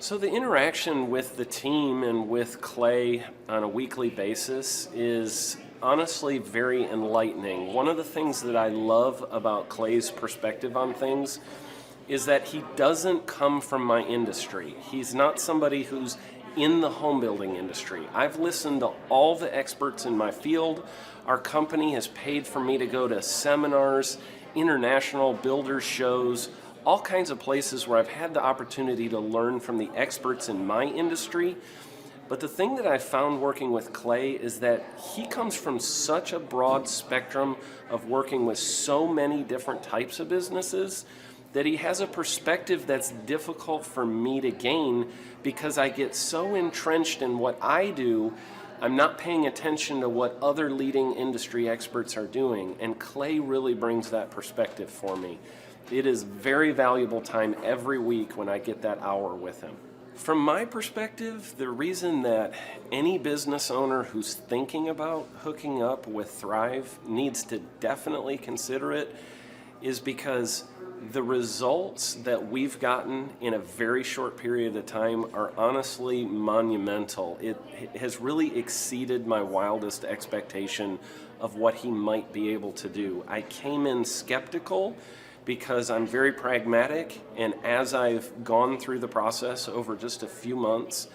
So the interaction with the team and with Clay on a weekly basis is honestly very enlightening. One of the things that I love about Clay's perspective on things is that he doesn't come from my industry. He's not somebody who's in the home building industry. I've listened to all the experts in my field. Our company has paid for me to go to seminars, international builder shows, all kinds of places where I've had the opportunity to learn from the experts in my industry. But the thing that I found working with Clay is that he comes from such a broad spectrum of working with so many different types of businesses that he has a perspective that's difficult for me to gain because I get so entrenched in what I do, I'm not paying attention to what other leading industry experts are doing. And Clay really brings that perspective for me. It is very valuable time every week when I get that hour with him. From my perspective, the reason that any business owner who's thinking about hooking up with Thrive needs to definitely consider it is because the results that we've gotten in a very short period of time are honestly monumental. It has really exceeded my wildest expectation of what he might be able to do. I came in skeptical because I'm very pragmatic, and as I've gone through the process over just a few months,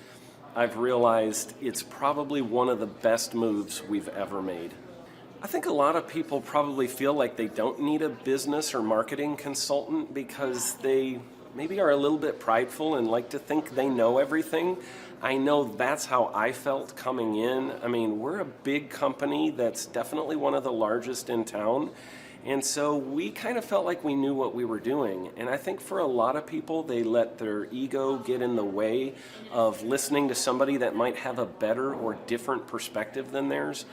I've realized it's probably one of the best moves we've ever made. I think a lot of people probably feel like they don't need a business or marketing consultant because they maybe are a little bit prideful and like to think they know everything. I know that's how I felt coming in. I mean, we're a big company that's definitely one of the largest in town. And so we kind of felt like we knew what we were doing. And I think for a lot of people, they let their ego get in the way of listening to somebody that might have a better or different perspective than theirs.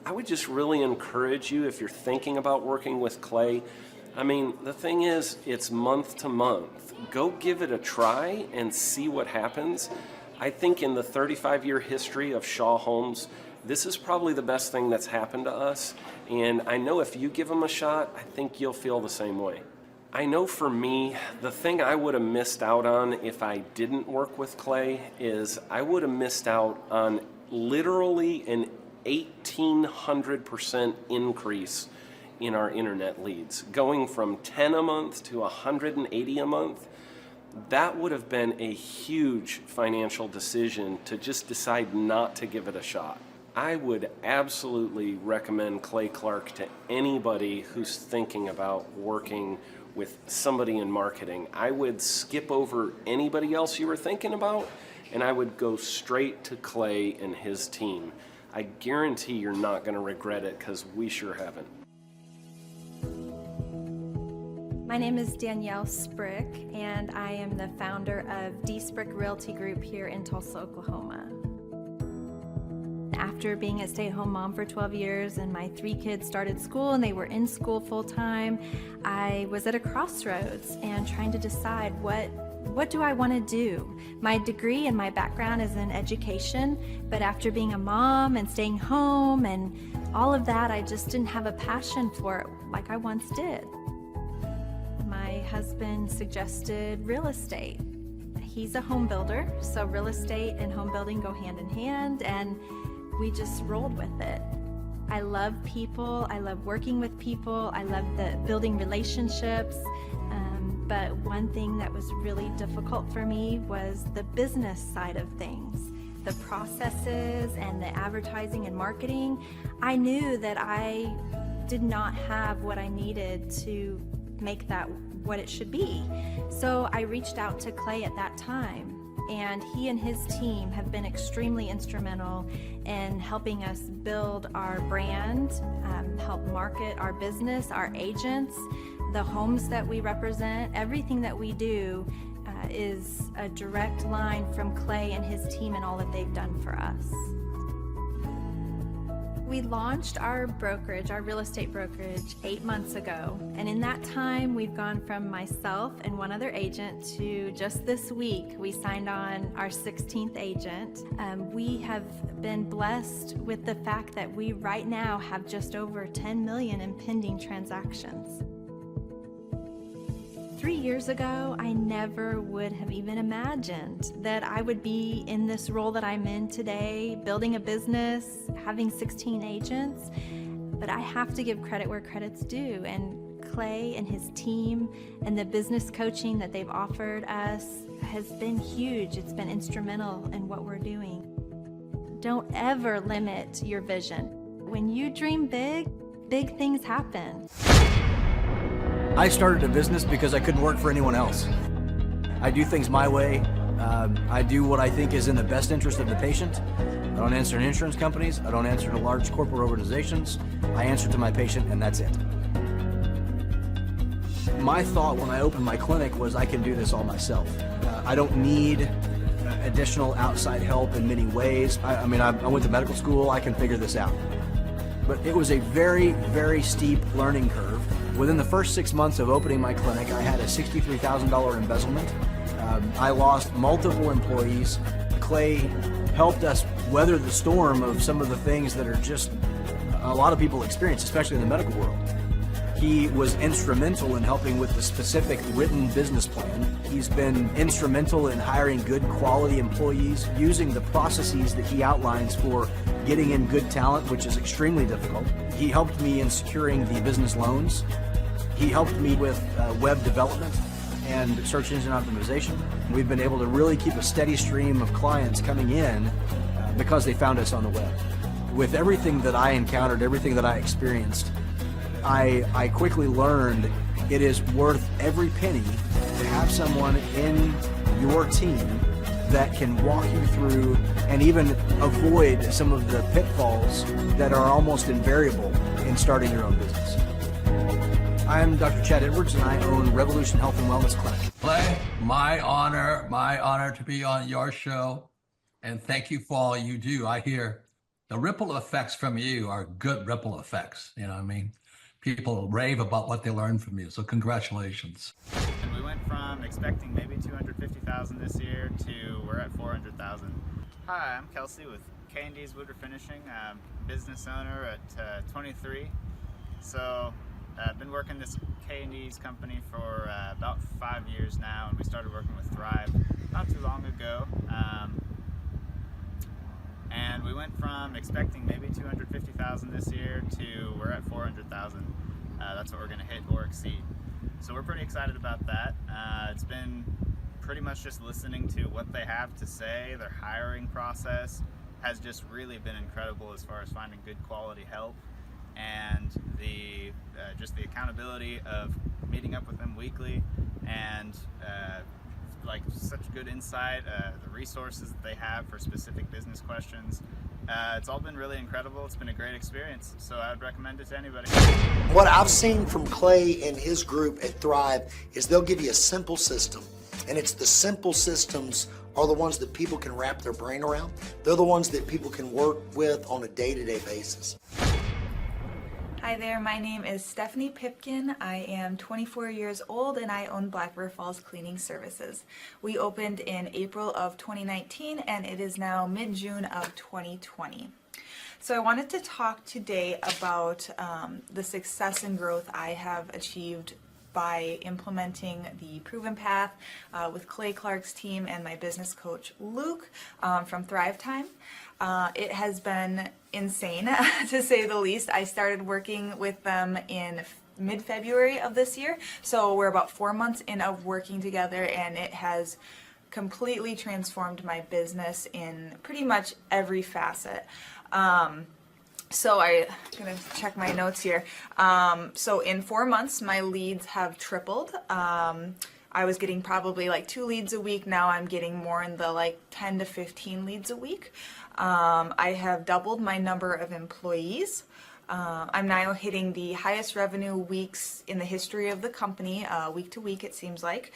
I would just really encourage you, if you're thinking about working with Clay, I mean, the thing is, it's month to month. Go give it a try and see what happens. I think in the 35-year history of Shaw Homes, this is probably the best thing that's happened to us. And I know if you give them a shot, I think you'll feel the same way. I know for me, the thing I would have missed out on if I didn't work with Clay is I would have missed out on literally an 1,800% increase in our internet leads. Going from 10 a month to 180 a month, that would have been a huge financial decision to just decide not to give it a shot. I would absolutely recommend Clay Clark to anybody who's thinking about working with somebody in marketing. I would skip over anybody else you were thinking about, and I would go straight to Clay and his team. I guarantee you're not going to regret it because we sure haven't. My name is Danielle Sprick, and I am the founder of D. Sprick Realty Group here in Tulsa, Oklahoma. After being a stay-at-home mom for 12 years and my 3 kids started school and they were in school full-time, I was at a crossroads and trying to decide what do I want to do? My degree and my background is in education, but after being a mom and staying home and all of that, I just didn't have a passion for it like I once did. My husband suggested real estate. He's a home builder, so real estate and home building go hand in hand, and we just rolled with it. I love people, I love working with people, I love building relationships. But one thing that was really difficult for me was the business side of things, the processes and the advertising and marketing. I knew that I did not have what I needed to make that what it should be. So I reached out to Clay at that time, and he and his team have been extremely instrumental in helping us build our brand, help market our business, our agents, the homes that we represent. Everything that we do is a direct line from Clay and his team and all that they've done for us. We launched our brokerage, our real estate brokerage, 8 months ago. And in that time, we've gone from myself and one other agent to just this week, we signed on our 16th agent. We have been blessed with the fact that we right now have just over 10 million in pending transactions. 3 years ago, I never would have even imagined that I would be in this role that I'm in today, building a business, having 16 agents. But I have to give credit where credit's due. And Clay and his team and the business coaching that they've offered us has been huge. It's been instrumental in what we're doing. Don't ever limit your vision. When you dream big, big things happen. I started a business because I couldn't work for anyone else. I do things my way. I do what I think is in the best interest of the patient. I don't answer to insurance companies. I don't answer to large corporate organizations. I answer to my patient, and that's it. My thought when I opened my clinic was I can do this all myself. I don't need additional outside help in many ways. I went to medical school. I can figure this out. But it was a very, very steep learning curve. Within the first 6 months of opening my clinic, I had a $63,000 embezzlement. I lost multiple employees. Clay helped us weather the storm of some of the things that are just a lot of people experience, especially in the medical world. He was instrumental in helping with the specific written business plan. He's been instrumental in hiring good quality employees, using the processes that he outlines for getting in good talent, which is extremely difficult. He helped me in securing the business loans. He helped me with web development and search engine optimization. We've been able to really keep a steady stream of clients coming in because they found us on the web. With everything that I encountered, everything that I experienced, I quickly learned it is worth every penny to have someone in your team that can walk you through and even avoid some of the pitfalls that are almost invariable in starting your own business. I'm Dr. Chad Edwards, and I own Revolution Health and Wellness Clinic. Clay, my honor to be on your show, and thank you for all you do. I hear the ripple effects from you are good ripple effects. You know what I mean? People rave about what they learned from you, so congratulations. And we went from expecting maybe 250,000 this year to we're at 400,000. Hi, I'm Kelsey with K&D's Woodward Finishing, business owner at 23. So I've been working this K&D's company for about 5 years now, and we started working with Thrive not too long ago. And we went from expecting maybe 250,000 this year to we're at 400,000. That's what we're going to hit or exceed. So we're pretty excited about that. It's been pretty much just listening to what they have to say. Their hiring process has just really been incredible as far as finding good quality help, and the just the accountability of meeting up with them weekly, and like such good insight, the resources that they have for specific business questions. It's all been really incredible. It's been a great experience, so I would recommend it to anybody. What I've seen from Clay and his group at Thrive is they'll give you a simple system, and it's the simple systems are the ones that people can wrap their brain around. They're the ones that people can work with on a day-to-day basis. Hi there, my name is Stephanie Pipkin. I am 24 years old and I own Black River Falls Cleaning Services. We opened in April of 2019 and it is now mid-June of 2020. So I wanted to talk today about the success and growth I have achieved by implementing the Proven Path with Clay Clark's team and my business coach Luke from Thrivetime. It has been insane to say the least. I started working with them in mid-February of this year, so we're about 4 months in of working together, and it has completely transformed my business in pretty much every facet. So I'm gonna check my notes here. So in 4 months, my leads have tripled. I was getting probably like 2 leads a week. Now I'm getting more in the like 10 to 15 leads a week. I have doubled my number of employees. I'm now hitting the highest revenue weeks in the history of the company, week to week it seems like.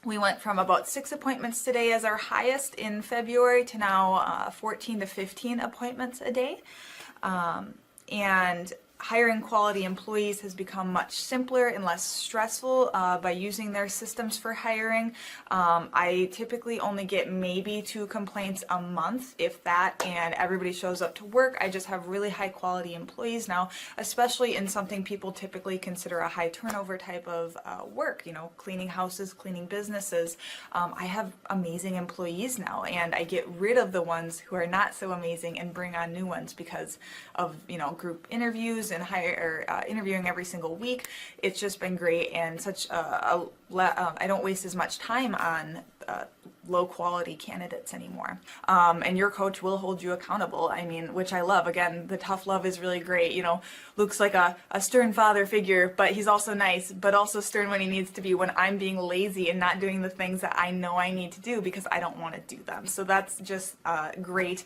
We went from about 6 appointments today as our highest in February to now 14 to 15 appointments a day. And hiring quality employees has become much simpler and less stressful by using their systems for hiring. I typically only get maybe 2 complaints a month, if that, and everybody shows up to work. I just have really high quality employees now, especially in something people typically consider a high turnover type of work, you know, cleaning houses, cleaning businesses. I have amazing employees now, and I get rid of the ones who are not so amazing and bring on new ones because of, you know, group interviews and interviewing every single week. It's just been great, and such I don't waste as much time on low quality candidates anymore. And your coach will hold you accountable. I mean, which I love. Again, the tough love is really great. You know, Luke's like a stern father figure, but he's also nice, but also stern when he needs to be, when I'm being lazy and not doing the things that I know I need to do because I don't want to do them. So that's just great.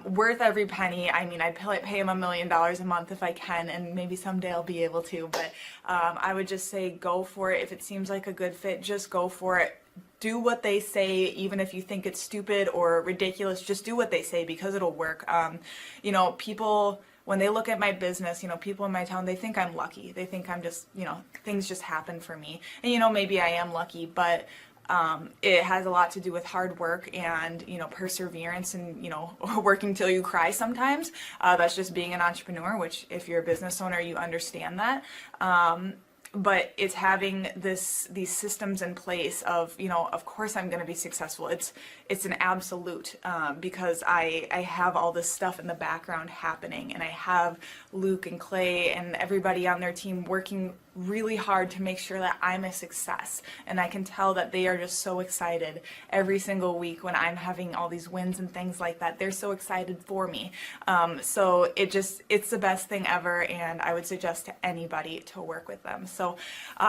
Worth every penny. I mean, I'd pay him $1 million a month if I can, and maybe someday I'll be able to, but I would just say go for it. If it seems like a good fit, just go for it. Do what they say, even if you think it's stupid or ridiculous. Just do what they say because it'll work. You know, people, when they look at my business, you know, people in my town, they think I'm lucky. They think I'm just, you know, things just happen for me. And, you know, maybe I am lucky, but it has a lot to do with hard work and, you know, perseverance and, you know, working till you cry sometimes. That's just being an entrepreneur, which if you're a business owner, you understand that. But it's having these systems in place of, you know, of course I'm going to be successful. It's an absolute because I have all this stuff in the background happening, and I have Luke and Clay and everybody on their team working really hard to make sure that I'm a success. And I can tell that they are just so excited every single week when I'm having all these wins and things like that. They're so excited for me. So it's the best thing ever, and I would suggest to anybody to work with them. So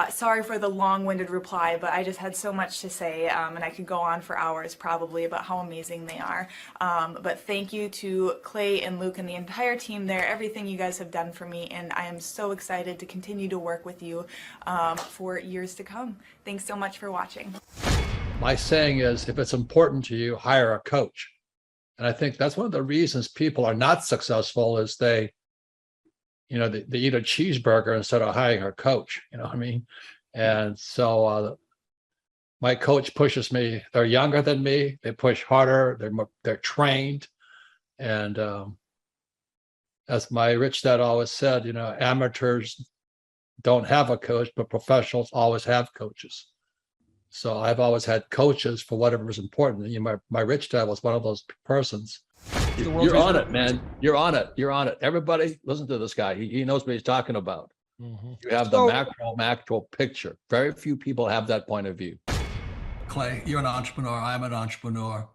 sorry for the long-winded reply, but I just had so much to say, and I could go on for hours probably about how amazing they are. But thank you to Clay and Luke and the entire team there, everything you guys have done for me, and I am so excited to continue to work with you for years to come. Thanks so much for watching. My saying is, if it's important to you, hire a coach. And I think that's one of the reasons people are not successful is they eat a cheeseburger instead of hiring a coach, you know what I mean? And so my coach pushes me. They're younger than me. They push harder. They're trained. And as my rich dad always said, you know, amateurs don't have a coach, but professionals always have coaches. So I've always had coaches for whatever is important. And, you know, my rich dad was one of those persons. You're on it, man. You're on it. You're on it. Everybody listen to this guy. He knows what he's talking about. You have the macro picture. Very few people have that point of view. Clay, you're an entrepreneur. I'm an entrepreneur.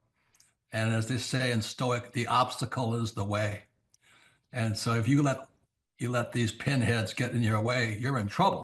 And as they say in Stoic, the obstacle is the way. And so if you let these pinheads get in your way, you're in trouble.